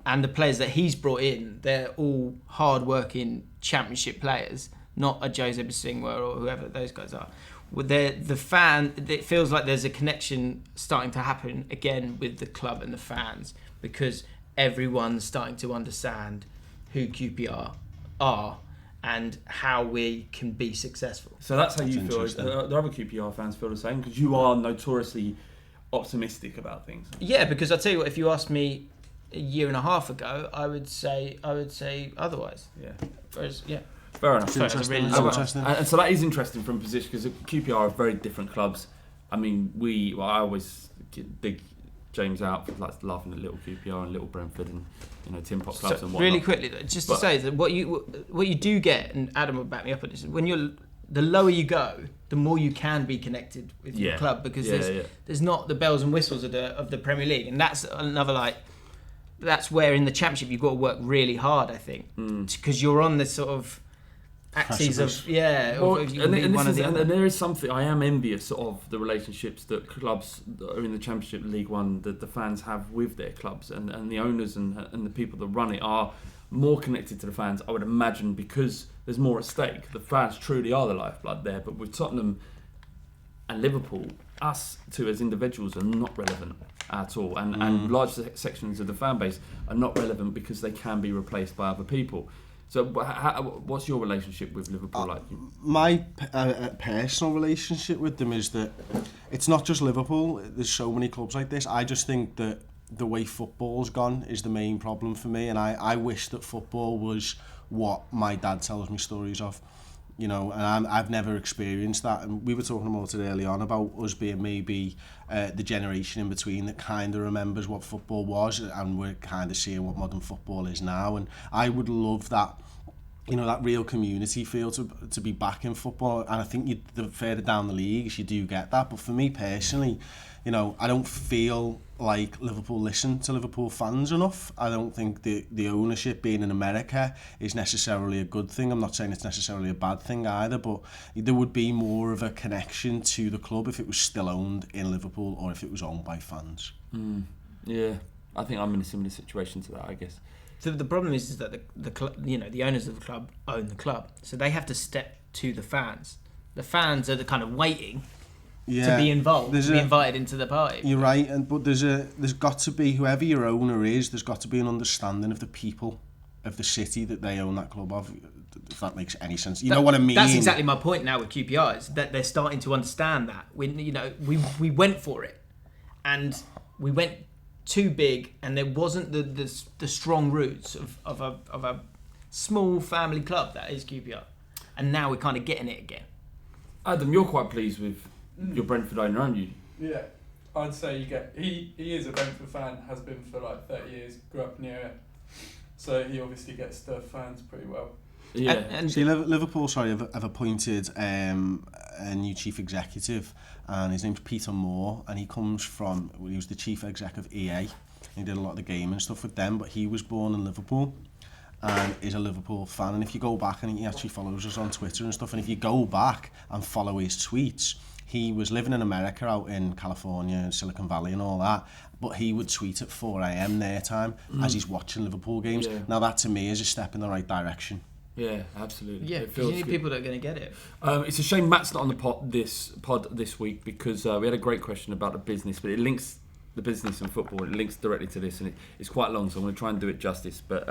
and the players that he's brought in, they're all hard-working Championship players, not a Jose Bosingwa or whoever those guys are. It feels like there's a connection starting to happen again with the club and the fans, because everyone's starting to understand who QPR are and how we can be successful. So that's how you feel. The other QPR fans feel the same, because you are notoriously optimistic about things. Yeah, because I'll tell you what, if you asked me a year and a half ago, I would say otherwise. Yeah. Whereas, yeah. Fair enough. Interesting. And so that is interesting from a position, because QPR are very different clubs. I mean, I always dig James out for laughing at little QPR and little Brentford and tin pot clubs and whatnot. Really quickly, just to say that what you do get, and Adam will back me up on this, when the lower you go, the more you can be connected with your club, because there's not the bells and whistles of the Premier League, and that's another that's where in the Championship you've got to work really hard, I think, because you're on this sort of axes of and there is something I am envious of, the relationships that clubs that are in the Championship League One, that the fans have with their clubs, and the owners and the people that run it are more connected to the fans, I would imagine, because there's more at stake. The fans truly are the lifeblood there, but with Tottenham and Liverpool, us two as individuals are not relevant at all, and large sections of the fan base are not relevant because they can be replaced by other people. So what's your relationship with Liverpool like? My personal relationship with them is that it's not just Liverpool. There's so many clubs like this. I just think that the way football's gone is the main problem for me, and I wish that football was what my dad tells me stories of. And I've never experienced that. And we were talking about it early on about us being maybe the generation in between that kind of remembers what football was, and we're kind of seeing what modern football is now. And I would love that, that real community feel to be back in football. And I think the further down the leagues you do get that. But for me personally, I don't feel like Liverpool listen to Liverpool fans enough. I don't think the ownership being in America is necessarily a good thing. I'm not saying it's necessarily a bad thing either, but there would be more of a connection to the club if it was still owned in Liverpool or if it was owned by fans. Yeah, I think I'm in a similar situation to that, I guess. So the problem is that the club, the owners of the club own the club, so they have to step to the fans. The fans are the kind of waiting to be involved, to be invited into the party. You're right, but there's got to be, whoever your owner is, there's got to be an understanding of the people of the city that they own that club of, if that makes any sense. You know what I mean? That's exactly my point now with QPR, is that they're starting to understand that. We went for it, and we went too big, and there wasn't the strong roots of a small family club that is QPR, and now we're kind of getting it again. Adam, you're quite pleased with your Brentford owner, aren't you? Yeah. I'd say he is a Brentford fan, has been for like 30 years, grew up near it, so he obviously gets the fans pretty well. Yeah. And see, Liverpool, have appointed a new chief executive, and his name's Peter Moore, and he was the chief exec of EA. He did a lot of the gaming stuff with them, but he was born in Liverpool and is a Liverpool fan. And if you go back, and he actually follows us on Twitter and stuff, and if you go back and follow his tweets, he was living in America, out in California and Silicon Valley and all that, but he would tweet at 4 a.m. their time as he's watching Liverpool games. Yeah. Now that to me is a step in the right direction. Yeah, absolutely. Yeah, because you need people that are going to get it. It's a shame Matt's not on the pod this week, because we had a great question about the business, but it links the business and football. It links directly to this, and it's quite long, so I'm going to try and do it justice. But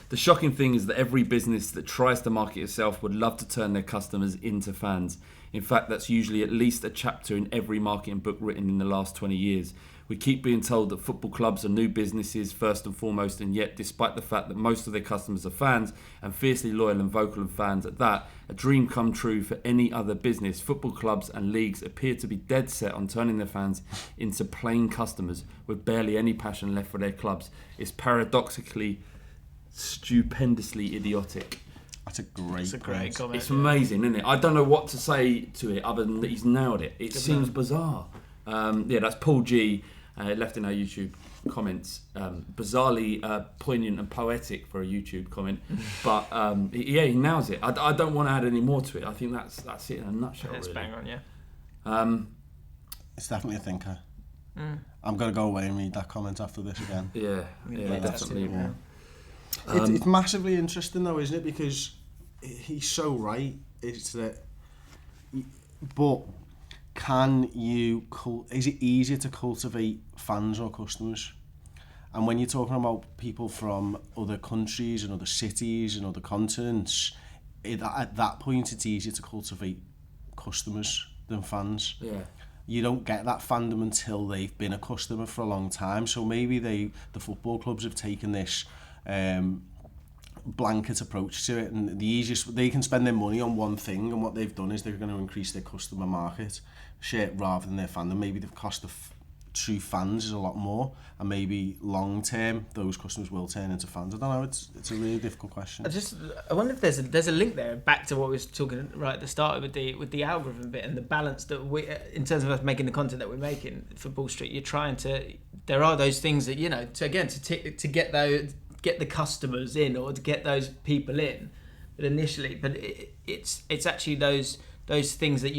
the shocking thing is that every business that tries to market itself would love to turn their customers into fans. In fact, that's usually at least a chapter in every marketing book written in the last 20 years. We keep being told that football clubs are new businesses first and foremost, and yet despite the fact that most of their customers are fans, and fiercely loyal and vocal fans at that, a dream come true for any other business, football clubs and leagues appear to be dead set on turning their fans into plain customers with barely any passion left for their clubs. It's paradoxically stupendously idiotic. That's a great comment. It's amazing, isn't it? I don't know what to say to it other than that he's nailed it. It seems bizarre. That's Paul G. Left in our YouTube comments. Bizarrely poignant and poetic for a YouTube comment. But he nails it. I don't want to add any more to it. I think that's it in a nutshell. It's really. bang on, yeah. It's definitely a thinker. I'm going to go away and read that comment after this again. Yeah, definitely. Yeah. It's massively interesting though, isn't it? Because he's so right. It's that, but is it easier to cultivate fans or customers? And when you're talking about people from other countries and other cities and other continents, at that point it's easier to cultivate customers than fans. Yeah. You don't get that fandom until they've been a customer for a long time. So maybe the football clubs have taken this blanket approach to it, and they can spend their money on one thing, and what they've done is they're going to increase their customer market share rather than their fandom. Maybe the cost of true fans is a lot more, and maybe long term those customers will turn into fans. I don't know. It's a really difficult question. I wonder if there's a link there back to what we were talking right at the start with the algorithm bit and the balance that we, in terms of us making the content that we're making for Ball Street. You're trying to. There are those things that to get the customers in, or to get those people in, but it's actually those things that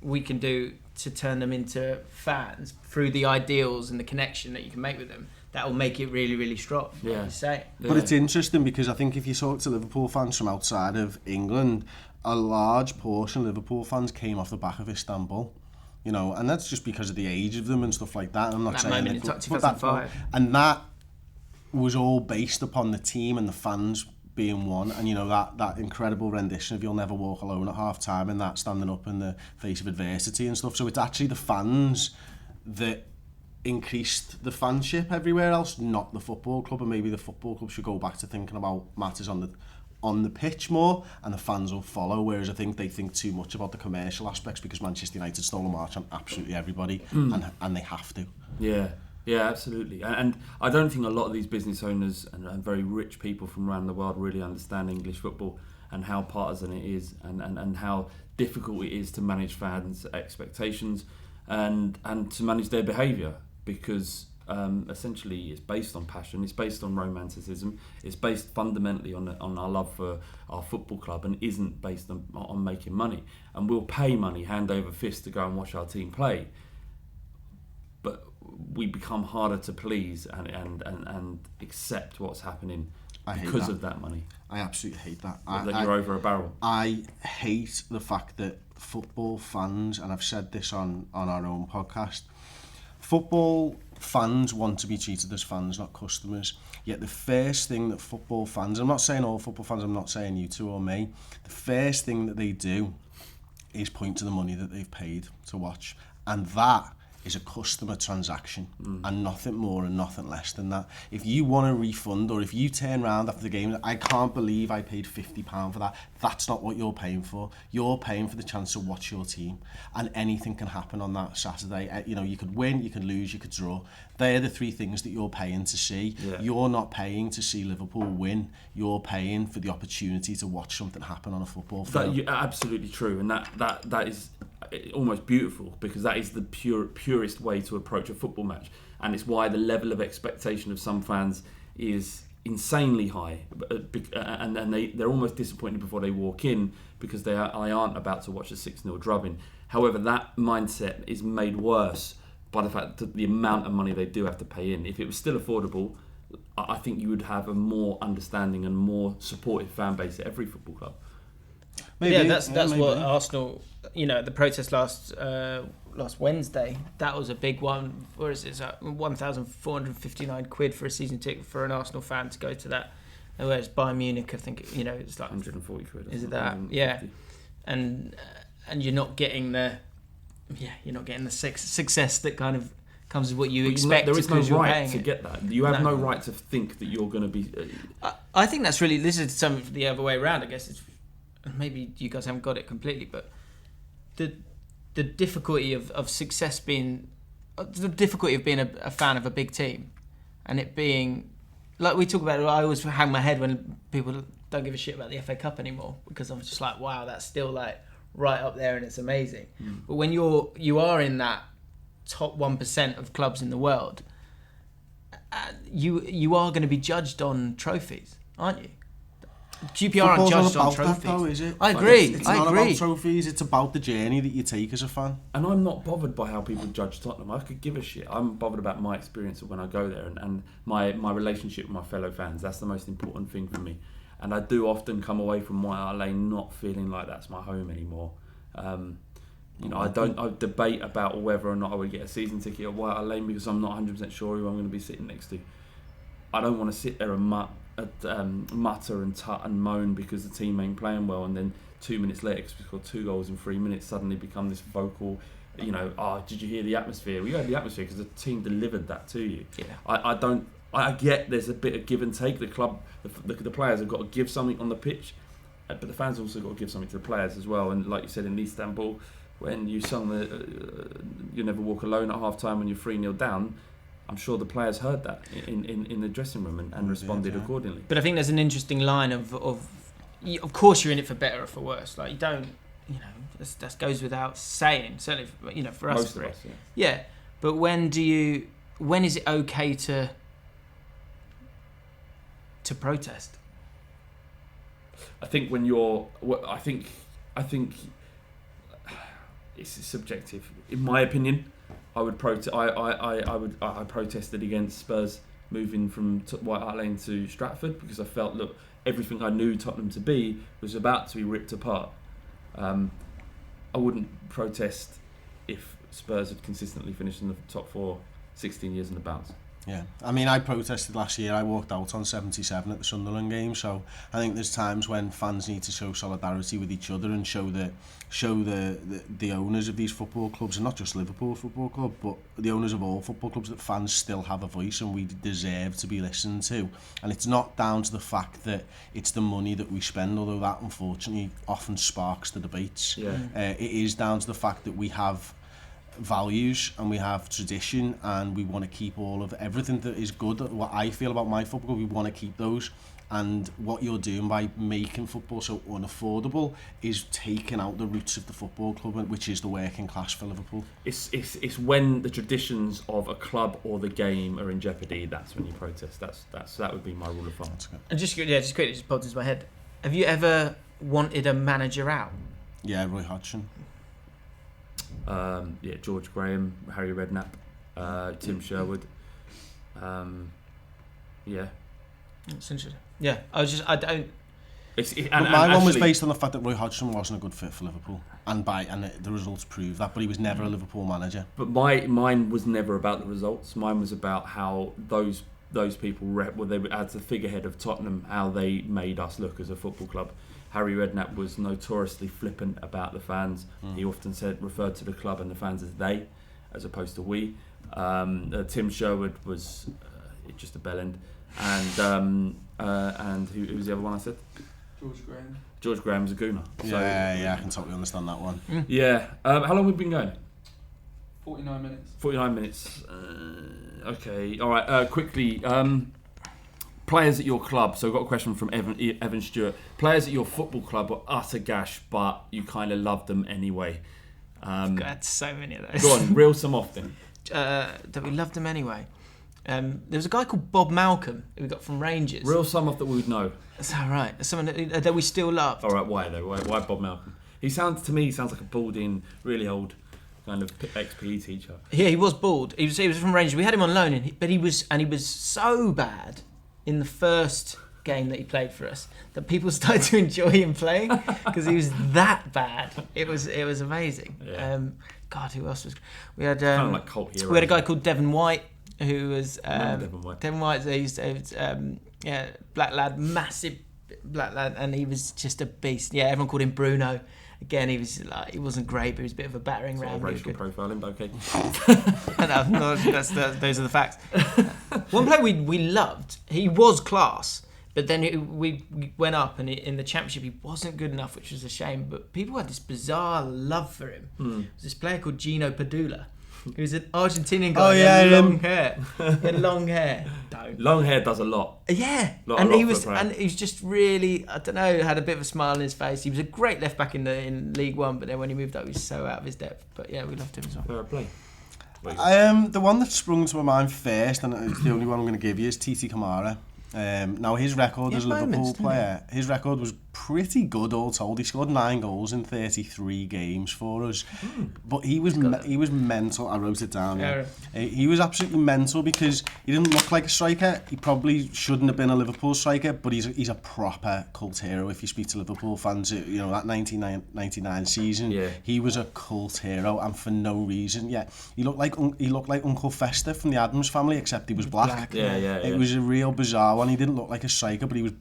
we can do to turn them into fans through the ideals and the connection that you can make with them. That will make it really, really strong. Yeah. Like you say. But it's interesting because I think if you talk to Liverpool fans from outside of England, a large portion of Liverpool fans came off the back of Istanbul. And that's just because of the age of them and stuff like that. I'm not that saying moment in 2005. And that was all based upon the team and the fans being one, and that incredible rendition of "You'll Never Walk Alone" at half time, and that standing up in the face of adversity and stuff. So it's actually the fans that increased the fanship everywhere else, not the football club. And maybe the football club should go back to thinking about matters on the pitch more, and the fans will follow. Whereas I think they think too much about the commercial aspects, because Manchester United stole a march on absolutely everybody, and they have to. Yeah, absolutely. And I don't think a lot of these business owners and very rich people from around the world really understand English football and how partisan it is, and how difficult it is to manage fans' expectations and to manage their behaviour, because essentially it's based on passion, it's based on romanticism, it's based fundamentally on our love for our football club, and isn't based on making money. And we'll pay money hand over fist to go and watch our team play, but we become harder to please and accept what's happening because of that money. I absolutely hate that. You're over a barrel. I hate the fact that football fans, and I've said this on our own podcast, football fans want to be treated as fans, not customers. Yet the first thing that football fans, I'm not saying all football fans, I'm not saying you two or me, the first thing that they do is point to the money that they've paid to watch. And that is a customer transaction and nothing more and nothing less than that. If you want a refund, or if you turn around after the game, I can't believe I paid £50 for that, that's not what you're paying for. You're paying for the chance to watch your team, and anything can happen on that Saturday. You know, you could win, you could lose, you could draw. They're the three things that you're paying to see. Yeah. You're not paying to see Liverpool win. You're paying for the opportunity to watch something happen on a football field. That, absolutely true, and that is almost beautiful, because that is the purest way to approach a football match, and it's why the level of expectation of some fans is insanely high, and they're almost disappointed before they walk in, because they aren't about to watch a 6-0 drubbing. However, that mindset is made worse by the fact that the amount of money they do have to pay in. If it was still affordable, I think you would have a more understanding and more supportive fan base at every football club. Maybe, that's what Arsenal, you know, the protest last Wednesday, that was a big one. Where is it? It's £1,459 for a season ticket for an Arsenal fan to go to that. Whereas Bayern Munich, I think, you know, it's like £140. Is it that? Yeah, and you're not getting the success that kind of comes with what you expect. There is no right to get that. You have no right to think that you're going to be. I think that's really, this is something the other way around. I guess it's, maybe you guys haven't got it completely, but the difficulty of success being, the difficulty of being a fan of a big team, and it being, like we talk about, I always hang my head when people don't give a shit about the FA Cup anymore, because I'm just like, wow, that's still like right up there and it's amazing. But when you are in that top 1% of clubs in the world, you are going to be judged on trophies, aren't you? QPR aren't judged on trophies. That, though, is it? I agree. It's not about trophies, it's about the journey that you take as a fan. And I'm not bothered by how people judge Tottenham. I could give a shit. I'm bothered about my experience of when I go there, and my relationship with my fellow fans. That's the most important thing for me. And I do often come away from White Hart Lane not feeling like that's my home anymore. I debate about whether or not I would get a season ticket at White Hart Lane, because I'm not 100% sure who I'm going to be sitting next to. I don't want to sit there and mutter and tut and moan because the team ain't playing well, and then 2 minutes later, because we scored 2 goals in 3 minutes, suddenly become this vocal, did you hear the atmosphere? Well, you heard the atmosphere because the team delivered that to you. Yeah. I get there's a bit of give and take. The club, the players have got to give something on the pitch, but the fans also got to give something to the players as well. And like you said in Istanbul, when you sung "You Never Walk Alone" at half time when you're 3-0 down, I'm sure the players heard that in the dressing room and responded accordingly. But I think there's an interesting line of course you're in it for better or for worse. Like, you don't, that goes without saying. Certainly, for us. Most of us, yeah. Yeah, but when is it okay to protest? I think I think it's subjective. In my opinion, I would I protested against Spurs moving from White Hart Lane to Stratford, because I felt, look, everything I knew Tottenham to be was about to be ripped apart. I wouldn't protest if Spurs had consistently finished in the top 4 16 years in the bounce. Yeah, I mean, I protested last year. I walked out on 77 at the Sunderland game. So I think there's times when fans need to show solidarity with each other and show the owners of these football clubs, and not just Liverpool Football Club, but the owners of all football clubs, that fans still have a voice and we deserve to be listened to. And it's not down to the fact that it's the money that we spend, although that unfortunately often sparks the debates. Yeah. It is down to the fact that we have values and we have tradition, and we want to keep all of everything that is good. What I feel about my football, we want to keep those. And what you're doing by making football so unaffordable is taking out the roots of the football club, which is the working class for Liverpool. It's when the traditions of a club or the game are in jeopardy, that's when you protest. That would be my rule of thumb. And just quickly, just popped into my head. Have you ever wanted a manager out? Yeah, Roy Hodgson. George Graham, Harry Redknapp, Tim Sherwood. That's interesting. Yeah, I don't. My one was based on the fact that Roy Hodgson wasn't a good fit for Liverpool, and the results prove that. But he was never a Liverpool manager. But mine was never about the results. Mine was about how those people they were as the figurehead of Tottenham, how they made us look as a football club. Harry Redknapp was notoriously flippant about the fans. He often referred to the club and the fans as they, as opposed to we. Tim Sherwood was just a bellend, and who was the other one I said? George Graham was a gooner. Yeah, I can totally understand that one. Yeah. How long have we been going? 49 minutes. 49 minutes. Okay. All right. Quickly. Players at your club. So I've got a question from Evan Stewart. Players at your football club were utter gash, but you kind of loved them anyway. I've got so many of those. Go on, reel some off then. That we loved them anyway. There was a guy called Bob Malcolm who we got from Rangers. Reel some off that we would know. That's all right. Someone that we still loved. All right. Why though? Why Bob Malcolm? He sounds like a balding, really old kind of ex-PE teacher. Yeah, he was bald. He was from Rangers. We had him on loan, but he was so bad in the first game that he played for us that people started to enjoy him playing because he was that bad. It was amazing. Yeah. God, who else was? We had kind of like cult hero. We had a guy called Devon White who was Devon White. Devon White. Black lad, massive black lad, and he was just a beast. Yeah, everyone called him Bruno. Again, he wasn't great, but he was a bit of a battering ram. Racial profiling, but okay. Those are the facts. One player we loved, he was class, but then we went up, and in the championship he wasn't good enough, which was a shame. But people had this bizarre love for him. There was this player called Gino Padula. He was an Argentinian guy. He had long hair. He had long hair. Long hair does a lot. Yeah, he was just really, I don't know, had a bit of a smile on his face. He was a great left back in League One, but then when he moved up, he was so out of his depth. But yeah, we loved him as well. Fair play. The one that sprung to my mind first, and it's the only one I'm going to give you, is Titi Kamara. Now his record as a Liverpool player, his record was pretty good all told. He scored 9 goals in 33 games for us, but he was mental. I wrote it down. Yeah. He was absolutely mental because he didn't look like a striker. He probably shouldn't have been a Liverpool striker, but he's a proper cult hero. If you speak to Liverpool fans, that 1999 season, he was a cult hero, and for no reason. Yeah, he looked like Uncle Fester from the Addams Family, except he was black. It was a real bizarre one. He didn't look like a striker, but he was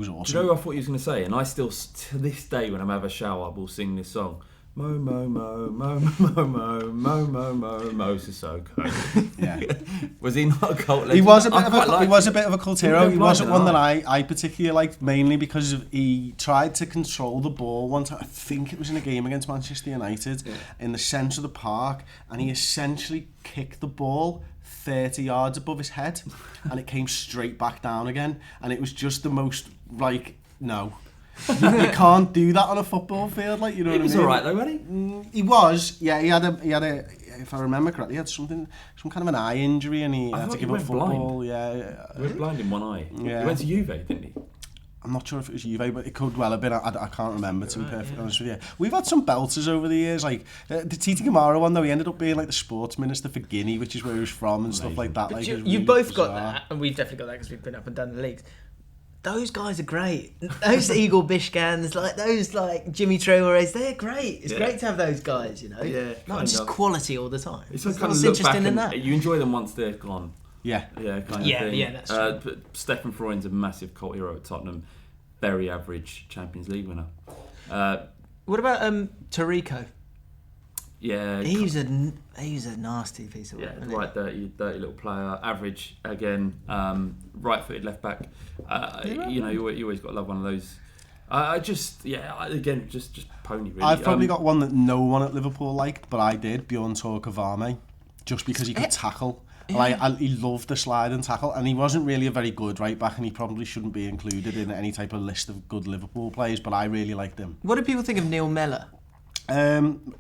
awesome. Do you know what I thought he was going to say? And I still, to this day, when I'm have a shower, will sing this song. Mo, mo, mo, mo, mo, mo, mo, mo, mo, mo, Sissoko. Yeah. Was he not a cult legend? He was a bit of a cult hero. He wasn't one that I particularly liked, mainly because he tried to control the ball one time. I think it was in a game against Manchester United in the centre of the park, and he essentially kicked the ball 30 yards above his head, and it came straight back down again, and it was just the most, no. You can't do that on a football field, what I mean? He was alright though, wasn't he? He was, yeah. He had a. If I remember correctly, he had some kind of an eye injury, and he had to give up football. Blind. Yeah, he went blind in one eye. Yeah. He went to Juve, didn't he? I'm not sure if it was Juve, but it could well have been. I can't remember, to be perfectly honest with you. We've had some belters over the years, like the Titi Kamara one, though. He ended up being like the sports minister for Guinea, which is where he was from, and stuff like that. But you've both got that, and we've definitely got that because we've been up and down the leagues. Those guys are great. Those Igor Bishkans, those Jimmy Traore's, they're great. It's great to have those guys, Yeah. Not just quality all the time. It's kind of interesting in that. You enjoy them once they're gone. Yeah. Yeah, kind of thing. Yeah, that's true. But Stefan Freund's a massive cult hero at Tottenham. Very average Champions League winner. What about Tarico? Yeah, he's a nasty piece of work. Yeah, right, dirty little player. Average again. Right-footed left back. You always got to love one of those. Just pony really. I've probably got one that no one at Liverpool liked, but I did. Bjorn Torkavame, just because he could tackle. Yeah. He loved the slide and tackle, and he wasn't really a very good right back, and he probably shouldn't be included in any type of list of good Liverpool players, but I really liked him. What do people think of Neil Mellor?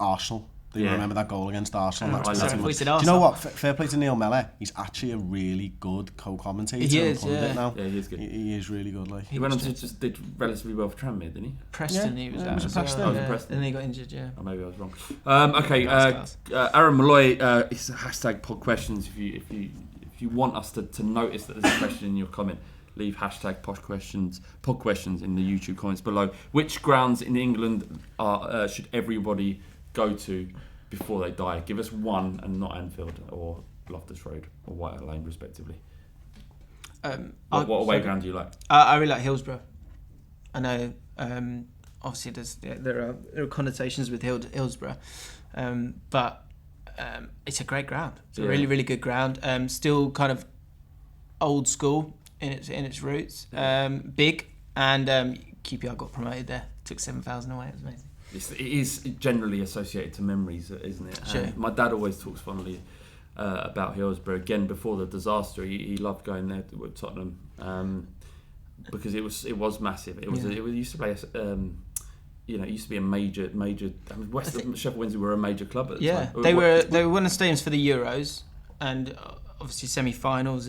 Arsenal. Do you remember that goal against Arsenal? Do you know what? Fair play to Neil Mellor. He's actually a really good co-commentator. He is, now. Yeah, he is good. He is really good. He went on to just did relatively well for Tranmere, didn't he? Preston, he was at. Preston. And then he got injured, Oh, maybe I was wrong. Aaron Malloy, it's a hashtag pod questions. If you want us to notice that there's a question in your comment, leave hashtag pod questions in the YouTube comments below. Which grounds in England should everybody go to before they die? Give us one, and not Anfield or Loftus Road or White Hart Lane, respectively. What away ground do you like? I really like Hillsborough. I know, obviously, there are connotations with Hillsborough, but it's a great ground. It's a really, really good ground. Still kind of old school in its roots. Big, and QPR got promoted there. Took 7,000 away. It was amazing. It is generally associated to memories, isn't it? Sure. My dad always talks fondly about Hillsborough. Again, before the disaster, he loved going there with Tottenham because it was massive. It used to play. It used to be a major. I mean, Sheffield Wednesday were a major club at the time. They were one of the stadiums for the Euros and obviously semi-finals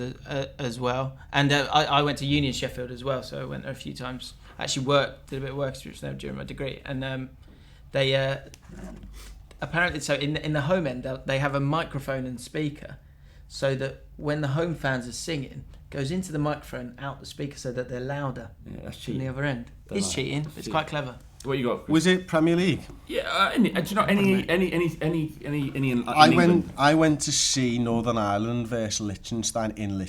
as well. And I went to uni in Sheffield as well, so I went there a few times. Actually did a bit of work experience there during my degree, and they apparently, so in the home end they have a microphone and speaker, so that when the home fans are singing, goes into the microphone out the speaker, so that they're louder. Yeah, that's cheating. On the other end, it's cheating. It's quite clever. What you got, Chris? Was it Premier League? Yeah. Do you know any in I went to see Northern Ireland versus Liechtenstein in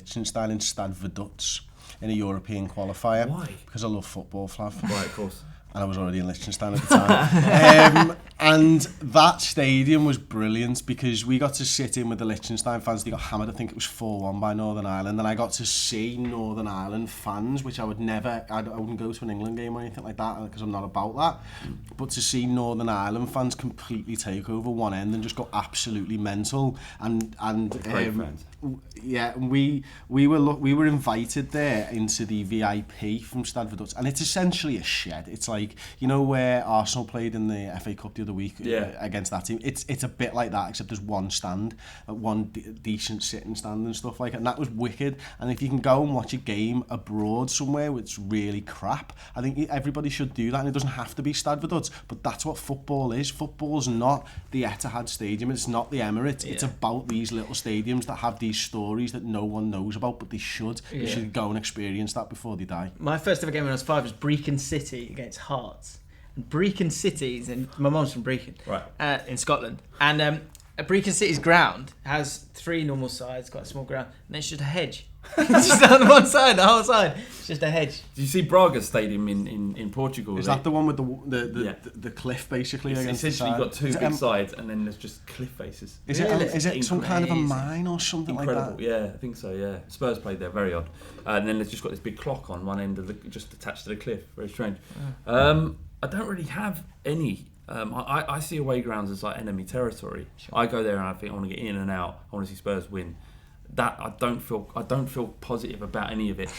Stade Vaduz in a European qualifier. Why? Because I love football, Flav. Right, of course. And I was already in Liechtenstein at the time. And that stadium was brilliant because we got to sit in with the Liechtenstein fans. They got hammered, I think it was 4-1 by Northern Ireland. And I got to see Northern Ireland fans, which I wouldn't go to an England game or anything like that because I'm not about that. But to see Northern Ireland fans completely take over one end and just go absolutely mental. And great fans. Yeah, we were invited there into the VIP from Stade Vaduz, and it's essentially a shed. It's like, you know where Arsenal played in the FA Cup the other week against that team. It's a bit like that, except there's one stand, one decent sitting stand and stuff like that. And that was wicked. And if you can go and watch a game abroad somewhere which really crap, I think everybody should do that. And it doesn't have to be Stade Vaduz, but that's what football is. Football's not the Etihad Stadium. It's not the Emirates. It's about these little stadiums that have these stories that no one knows about, but they should. They should go and experience that before they die. My first ever game when I was 5 was Brecon City against Hearts. And Brecon City's, and my mum's from Brecon, right, in Scotland. And Brecon City's ground has 3 normal sides, quite a small ground, and it's just a hedge. It's just on one side, the whole side. It's just a hedge. Did you see Braga Stadium in Portugal? Is that the one with the cliff basically? It's against essentially the side? you've got 2 big sides and then there's just cliff faces. Is it some kind of a mine or something Incredible. like that? Yeah, I think so. Yeah, Spurs played there, very odd. And then there's just got this big clock on one end of just attached to the cliff. Very strange. I don't really have any. I see away grounds as like enemy territory. Sure. I go there and I think I want to get in and out. I want to see Spurs win. That I don't feel positive about any of it.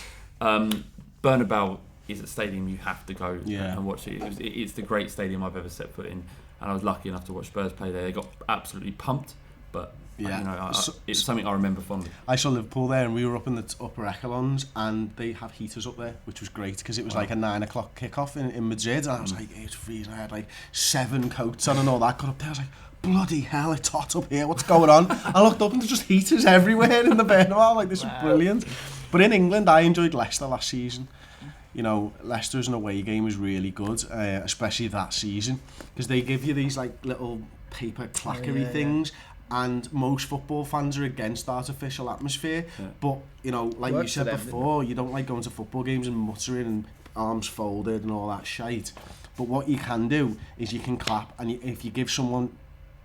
Bernabeu is a stadium you have to go and watch it. It's the great stadium I've ever set foot in, and I was lucky enough to watch Spurs play there. They got absolutely pumped, but it's something I remember fondly. I saw Liverpool there, and we were up in the upper echelons, and they have heaters up there, which was great because it was like a 9 o'clock kickoff in Madrid, and I was like, it's freezing. I had like 7 coats on and all that. Got up there, I was like, bloody hell, it's hot up here, what's going on? I looked up and there's just heaters everywhere in the Bernabeu. Like, this is brilliant. But in England, I enjoyed Leicester last season. You know, Leicester's an away game was really good, especially that season, because they give you these like little paper clackery things. And most football fans are against artificial atmosphere, but you know, like you said before, you don't like going to football games and muttering and arms folded and all that shite. But what you can do is you can clap, and if you give someone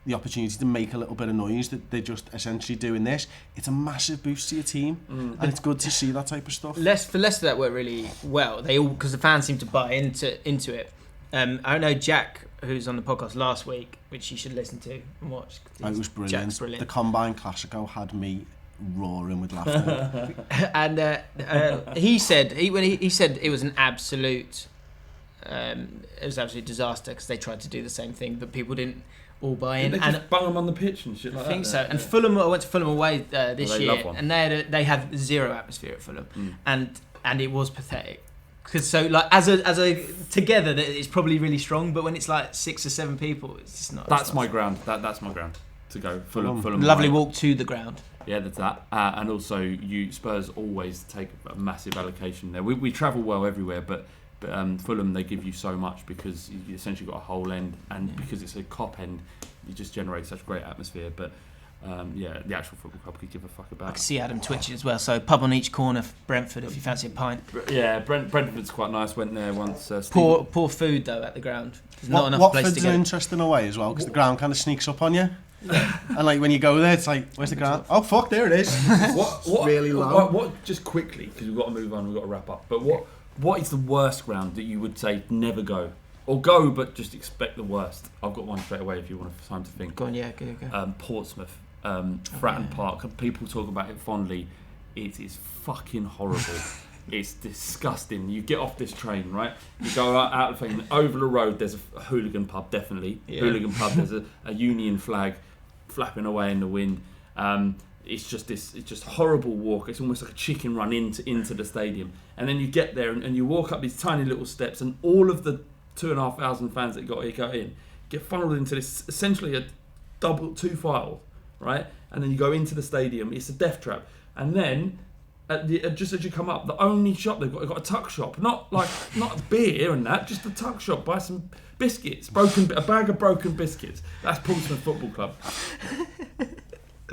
the opportunity to make a little bit of noise that they're just essentially doing this, it's a massive boost to your team, and it's good to see that type of stuff. For Leicester, that worked really well. They all, because the fans seem to buy into it. I know Jack, who's on the podcast last week, which you should listen to and watch. It was brilliant. The Combine Classico had me roaring with laughter. And he said he said it was an absolute disaster because they tried to do the same thing, but people didn't all buy in. Did they just bung them on the pitch and shit like that? I think so. And Fulham, I went to Fulham away this year, and they had zero atmosphere at Fulham, and it was pathetic. Because so like as a together, it's probably really strong, but when it's like 6 or 7 people, it's just not. That's my ground. That's my ground to go. Fulham. Lovely walk to the ground. Yeah, that's that. And also, Spurs always take a massive allocation there. We travel well everywhere, but Fulham, they give you so much because you essentially got a whole end, and because it's a cop end, you just generate such great atmosphere. But the actual football club could give a fuck about. I can see Adam twitching as well. So pub on each corner for Brentford if you fancy a pint. Yeah, Brentford's quite nice. Went there once. Poor food though at the ground. There's not enough place to go. Watford's an interesting away as well because the ground kind of sneaks up on you. And like when you go there, it's like, where's the ground? Oh fuck, there it is. What really low. What just quickly, because we've got to move on, we've got to wrap up. But what is the worst ground that you would say never go, or go but just expect the worst? I've got one straight away if you want time to think. Go on, yeah, go. Portsmouth, Fratton Park. People talk about it fondly. It is fucking horrible. It's disgusting. You get off this train, right? You go out of the thing. Over the road, there's a hooligan pub, definitely. Yeah. Hooligan pub. There's a Union flag flapping away in the wind. It's just horrible walk. It's almost like a chicken run into the stadium. And then you get there and you walk up these tiny little steps, and all of the 2,500 fans that got in get funneled into this essentially a two file, right? And then you go into the stadium. It's a death trap. And then just as you come up, the only shop they've got a tuck shop, not beer and that, just a tuck shop. Buy some biscuits, a bag of broken biscuits. That's Portsmouth Football Club.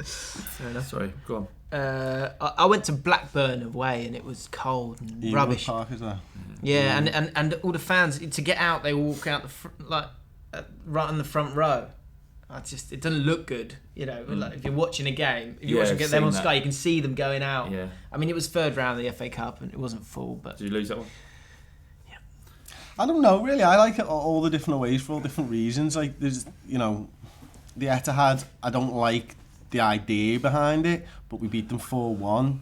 Fair enough. Sorry, go on. I went to Blackburn away and it was cold and rubbish. Park, is there? Yeah, and all the fans, to get out, they walk out right on the front row. It doesn't look good, like if you're watching a game, if you're watching them on Sky, you can see them going out. Yeah. I mean, it was third round of the FA Cup and it wasn't full, but... Did you lose that one? Yeah. I don't know, really. I like it all the different ways for all different reasons. Like, there's, the Etihad, I don't like the idea behind it, but we beat them 4-1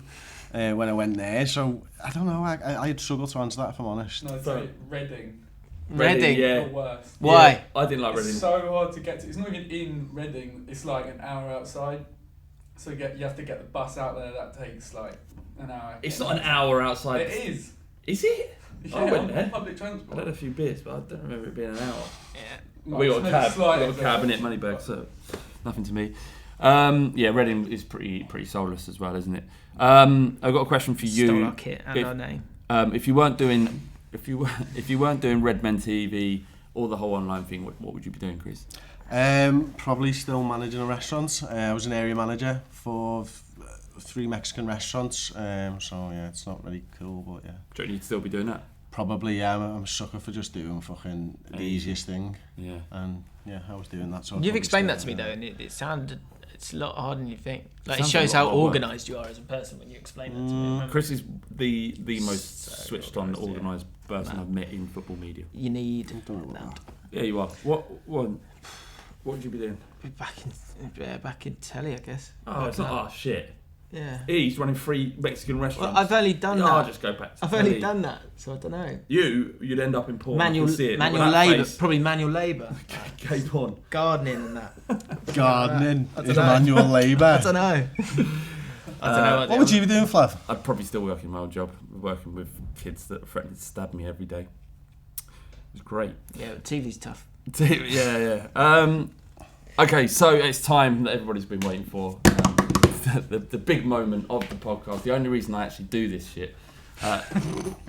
when I went there, so I don't know, I'd struggle to answer that, if I'm honest. No, sorry, Reading. Reading, yeah. The worst. Why? Yeah, I didn't like Reading. It's so hard to get to. It's not even in Reading. It's like an hour outside. So you have to get the bus out there. That takes like an hour. It's not an hour outside. It is. Is it? Yeah, I went there. Public transport. I had a few beers, but I don't remember it being an hour. Yeah. We got a cab in it, Moneybag, so nothing to me. Reading is pretty soulless as well, isn't it? I've got a question for you. Stole our kit and our name. If you weren't doing Redmen TV or the whole online thing, what would you be doing, Chris? Probably still managing a restaurant. I was an area manager for 3 Mexican restaurants. So yeah, it's not really cool, but yeah. Do you still be doing that? Probably, yeah. I'm a sucker for just doing fucking the easiest thing. Yeah. And yeah, I was doing that. So you've explained that to me though, and it sounded. It's a lot harder than you think. Like, it Sounds shows like a how lot of work. organised you are as a person when you explain that to me. Chris is the most So switched on, organised person I've met in football media. You need that. that. Yeah, you are. What would you be doing? Be back in telly, I guess. Oh, it's not shit. Yeah. He's running 3 Mexican restaurants. Well, I've only done that. I'll just go back to I've telly. only done that, so I don't know. You'd end up in Portland. Manual labour, probably manual labour. Cape on. Gardening and that. Gardening I is dunno. manual labour. I don't know. What would you be doing, Flav? I'd probably still work in my old job, working with kids that threaten to stab me every day. It was great. Yeah, TV's tough. Yeah. Okay, so it's time that everybody's been waiting for. The big moment of the podcast. The only reason I actually do this shit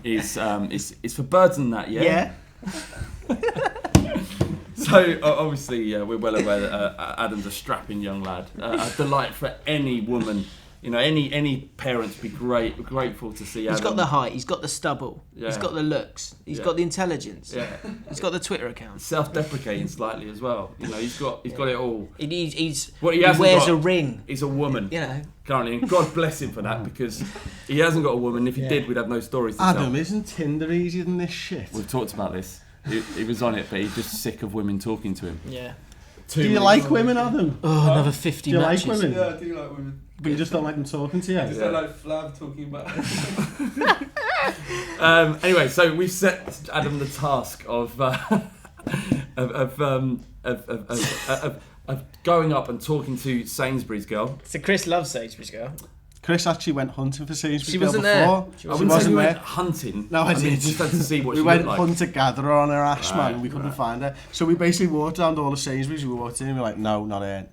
is for birds and that. Yeah. So obviously we're well aware that Adam's a strapping young lad, a delight for any woman. Any parents be grateful to see Adam. He's got the height, he's got the stubble, he's got the looks, he's got the intelligence, he's got the Twitter account. Self-deprecating slightly as well. He's got it all. He wears a ring. He's a woman. Currently, and God bless him for that, because he hasn't got a woman. If he did, we'd have no stories to tell. Adam, isn't Tinder easier than this shit? We've talked about this. He was on it, but he's just sick of women talking to him. Yeah. Do you like women, Adam? Oh, another 50 matches. Do you like women? Yeah, I do like women. But you just don't like them talking to you? I just don't like Flav talking about it. Anyway, so we've set Adam the task of going up and talking to Sainsbury's girl. So Chris loves Sainsbury's girl. Chris actually went hunting for Sainsbury's She girl wasn't before. there. I wouldn't say we went hunting. No, I did. Just had to see what we she went looked like. hunter-gatherer on her ass, man, and we couldn't find her. So we basically walked around all the Sainsbury's. We walked in and we were like, no, not here.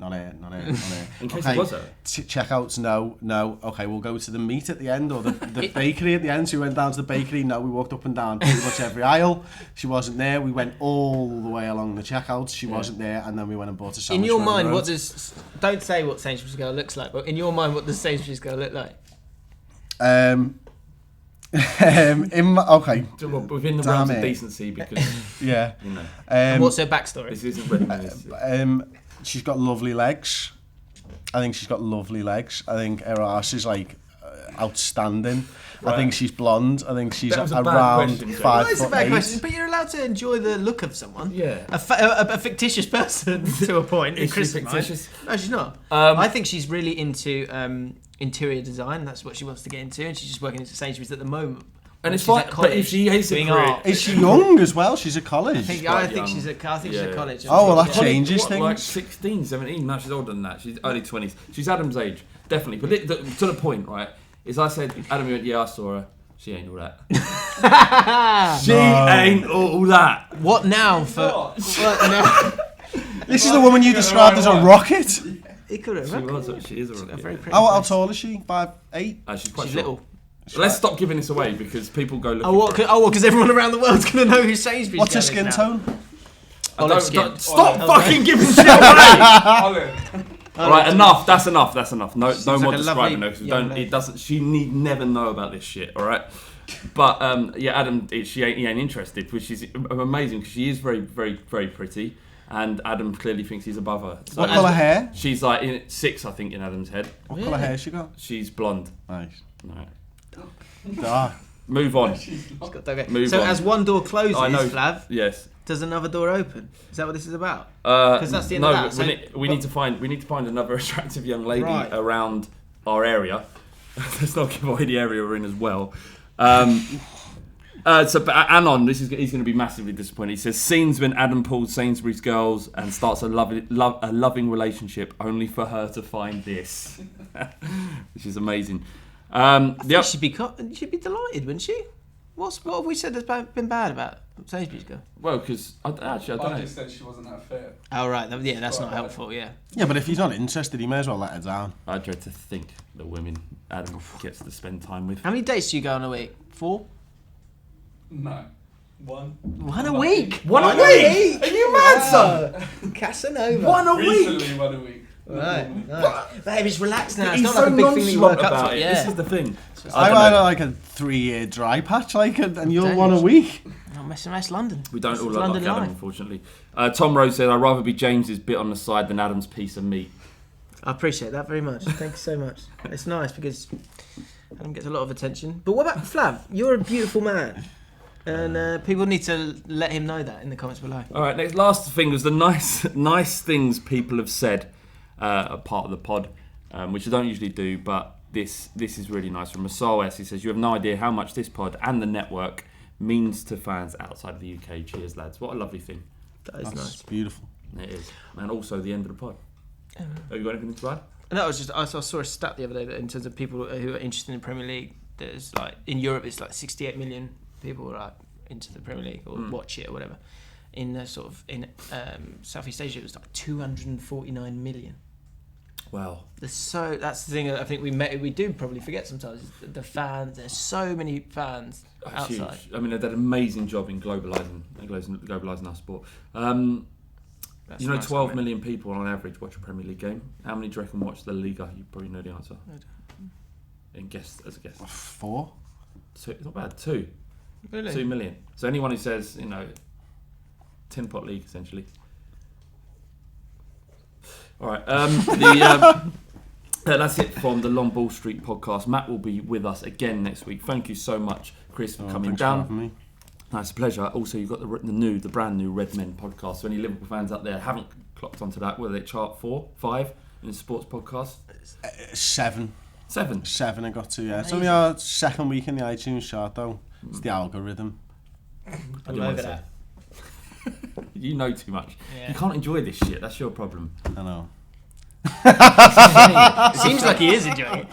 In case it was her. Checkouts, no. Okay, we'll go to the meat at the end or the bakery at the end. So we went down to the bakery. No, we walked up and down pretty much every aisle. She wasn't there. We went all the way along the checkouts. She wasn't there. And then we went and bought a sandwich. In your mind, don't say what Sainsbury's girl looks like, but in your mind, what does Sainsbury's girl look like? Okay. Within the realms of decency, because yeah. And what's her backstory? This isn't Redmen. she's got lovely legs. I think I think her arse is like outstanding. Right. I think she's blonde. I think she's around 5'8". Well, it's a bad question, but you're allowed to enjoy the look of someone. Yeah. A fictitious person to a point. Is she fictitious? No, she's not. I think she's really into interior design. That's what she wants to get into, and she's just working into Sainsbury's at the moment. And it's fine, but if she hates doing art, is she young as well? She's at college. I think she's at college. Oh, well, that changes things. Like 16, 17. No, she's older than that. She's early 20s. She's Adam's age, definitely. But to the point, right? Is I said, Adam, you went, yeah, I saw her. She ain't all that. Ain't all that. What now for? This is the woman you described as a rocket. She is a rocket. very pretty. How tall is she? 5'8"? She's quite She's little. Let's stop giving this away because people go looking. Because everyone around the world's going to know who Sainsbury's. What's her skin tone? Stop fucking giving shit away. All right, enough. That's enough. No more describing her because she need never know about this shit. All right, but Adam, he ain't interested, which is amazing because she is very, very, very pretty, and Adam clearly thinks he's above her. So what colour hair? She's like 6, I think, in Adam's head. What colour hair she got? She's blonde. Nice. Right. Move on. So as one door closes, Flav. Yes. Does another door open? Is that what this is about? Because that's the end of that. We need to find another attractive young lady around our area. Let's not give away the area we're in as well. But Anon, he's going to be massively disappointed. He says scenes when Adam pulls Sainsbury's girls and starts a loving relationship, only for her to find this, which is amazing. She'd be delighted, wouldn't she? What have we said that's been bad about Sainsbury's girl? Well, because I don't know. I just said she wasn't that fit. Oh, right. Yeah, that's not helpful, yeah. Yeah, but if he's not interested, he may as well let her down. I dread to think the women Adam gets to spend time with. How many dates do you go on a week? 4? No. One. One a week? One a week? Are you mad, son? Casanova. One a week? Recently, 1 a week. Right. Babe, it's relaxed now. It's He's not so like a big thing that you work up to. Yeah. This is the thing. I had like a 3-year dry patch, and you're 1 a week. Not messing around, London. We don't all look like Adam, unfortunately. Tom Rose said, I'd rather be James's bit on the side than Adam's piece of meat. I appreciate that very much. Thank you so much. It's nice because Adam gets a lot of attention. But what about Flav? You're a beautiful man. And people need to let him know that in the comments below. All right, last thing was the nice things people have said a part of the pod, which I don't usually do, but this is really nice. From Masal S, he says, you have no idea how much this pod and the network means to fans outside of the UK. Cheers, lads. What a lovely thing. That's nice. Beautiful. It is. And also the end of the pod. Have you got anything to add? No, I saw a stat the other day that in terms of people who are interested in the Premier League, there's like in Europe it's like 68 million people are like into the Premier League or watch it or whatever. In Southeast Asia, it was like 249 million. Wow. That's the thing I think we do probably forget sometimes. The fans. There's so many fans outside. Huge. I mean, they did an amazing job in globalising our sport. 12 million people on average watch a Premier League game. How many do you reckon watch the Liga? You probably know the answer. And guess as a guess. 4. 2. Not bad. 2. Really? 2 million. So anyone who says tin pot league essentially. All right. That's it from the Long Ball Street podcast. Matt will be with us again next week. Thank you so much, Chris, for coming down. For having me. No, it's a pleasure. Also, you've got the brand new Redmen podcast. So any Liverpool fans out there haven't clocked onto that, whether they chart 4, 5 in the sports podcast? 7. 7 I got to, yeah. It's only our second week in the iTunes chart, though. It's the algorithm. I'm over that. You know too much. Yeah. You can't enjoy this shit. That's your problem. I know. Seems like he is enjoying it.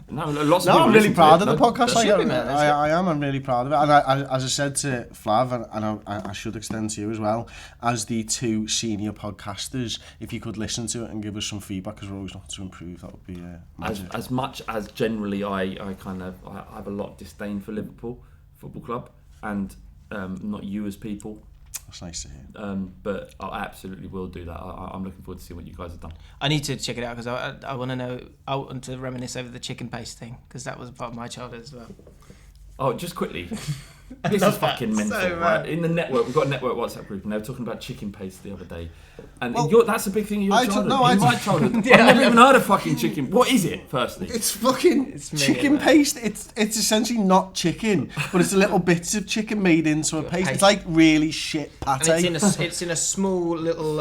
No, lots of people I'm really proud of the podcast. I am. I'm really proud of it. And as I said to Flav, and I should extend to you as well, as the 2 senior podcasters, if you could listen to it and give us some feedback, because we're always looking to improve, that would be magic. As much as generally I have a lot of disdain for Liverpool Football Club, and not you as people. That's nice to hear. But I absolutely will do that. I'm looking forward to see what you guys have done. I need to check it out because I want to know. I want to reminisce over the chicken paste thing because that was part of my childhood as well. Oh, just quickly. This is fucking mental, so right? In the network, we've got a network WhatsApp group, and they were talking about chicken paste the other day. And that's a big thing in your childhood. My childhood. Yeah, I've never even heard of fucking chicken. What is it, firstly? It's fucking chicken paste. It's essentially not chicken, but it's little bits of chicken made into a paste. It's like really shit pate. And it's in a small little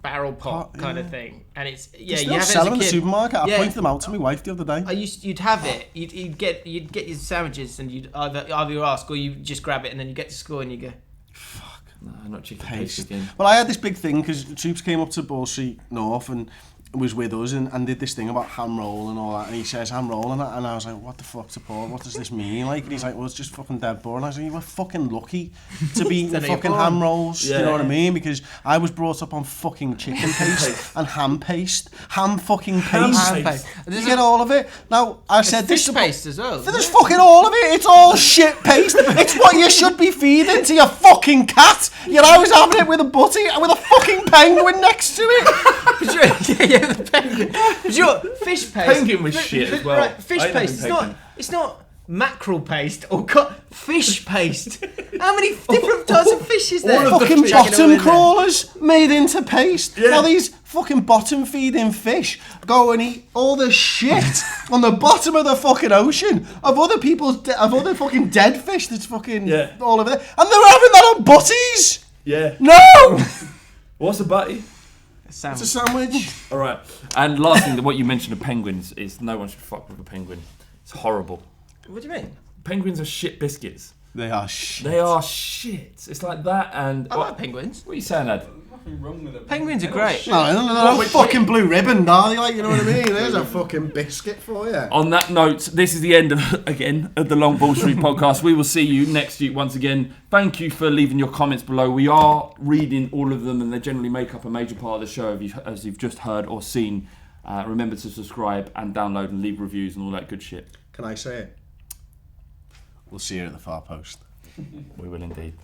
barrel pot kind of thing. And it's you still have sell it them as a in the kid. supermarket. I pointed them out to my wife the other day. You'd have it. You'd get your sandwiches, and you'd either ask or you just grab it, and then you get to school and you go, fuck, no, not chicken paste again. Well, I had this big thing because Troops came up to Ball Street North and was with us and did this thing about ham roll and all that, and he says ham roll, and I was like, what the fuck's the point? What does this mean? Like, and he's like, well, it's just fucking dead boring. I was like, you were fucking lucky to be eating fucking ham rolls. You know what I mean? Because I was brought up on fucking chicken paste and ham paste, ham fucking paste. You get all of it. Now I said fish this paste as well. There's fucking all of it. It's all shit paste. It's what you should be feeding to your fucking cat. Yet I was having it with a fucking penguin next to it. The penguin. Fish paste. Penguin was shit as well. Right, fish paste. It's not mackerel paste or fish paste. How many different types of fish is there? Fucking bottom crawlers made into paste. Yeah. Now these fucking bottom feeding fish go and eat all the shit on the bottom of the fucking ocean of other fucking dead fish that's fucking all over there, and they're having that on butties. Yeah. No. What's a butty? It's a sandwich. All right. And last thing, what you mentioned of penguins is no one should fuck with a penguin. It's horrible. What do you mean? Penguins are shit biscuits. They are shit. They are shit. It's like that and... I like penguins. What are you saying, lad? Nothing wrong with them. Penguins are great. No, fucking blue ribbon, darling. Like, you know what I mean? There's a fucking biscuit for you. On that note, this is the end of the Long Ball Street podcast. We will see you next week once again. Thank you for leaving your comments below. We are reading all of them, and they generally make up a major part of the show, as you've just heard or seen. Remember to subscribe and download and leave reviews and all that good shit. Can I say it? We'll see you at the far post. We will indeed.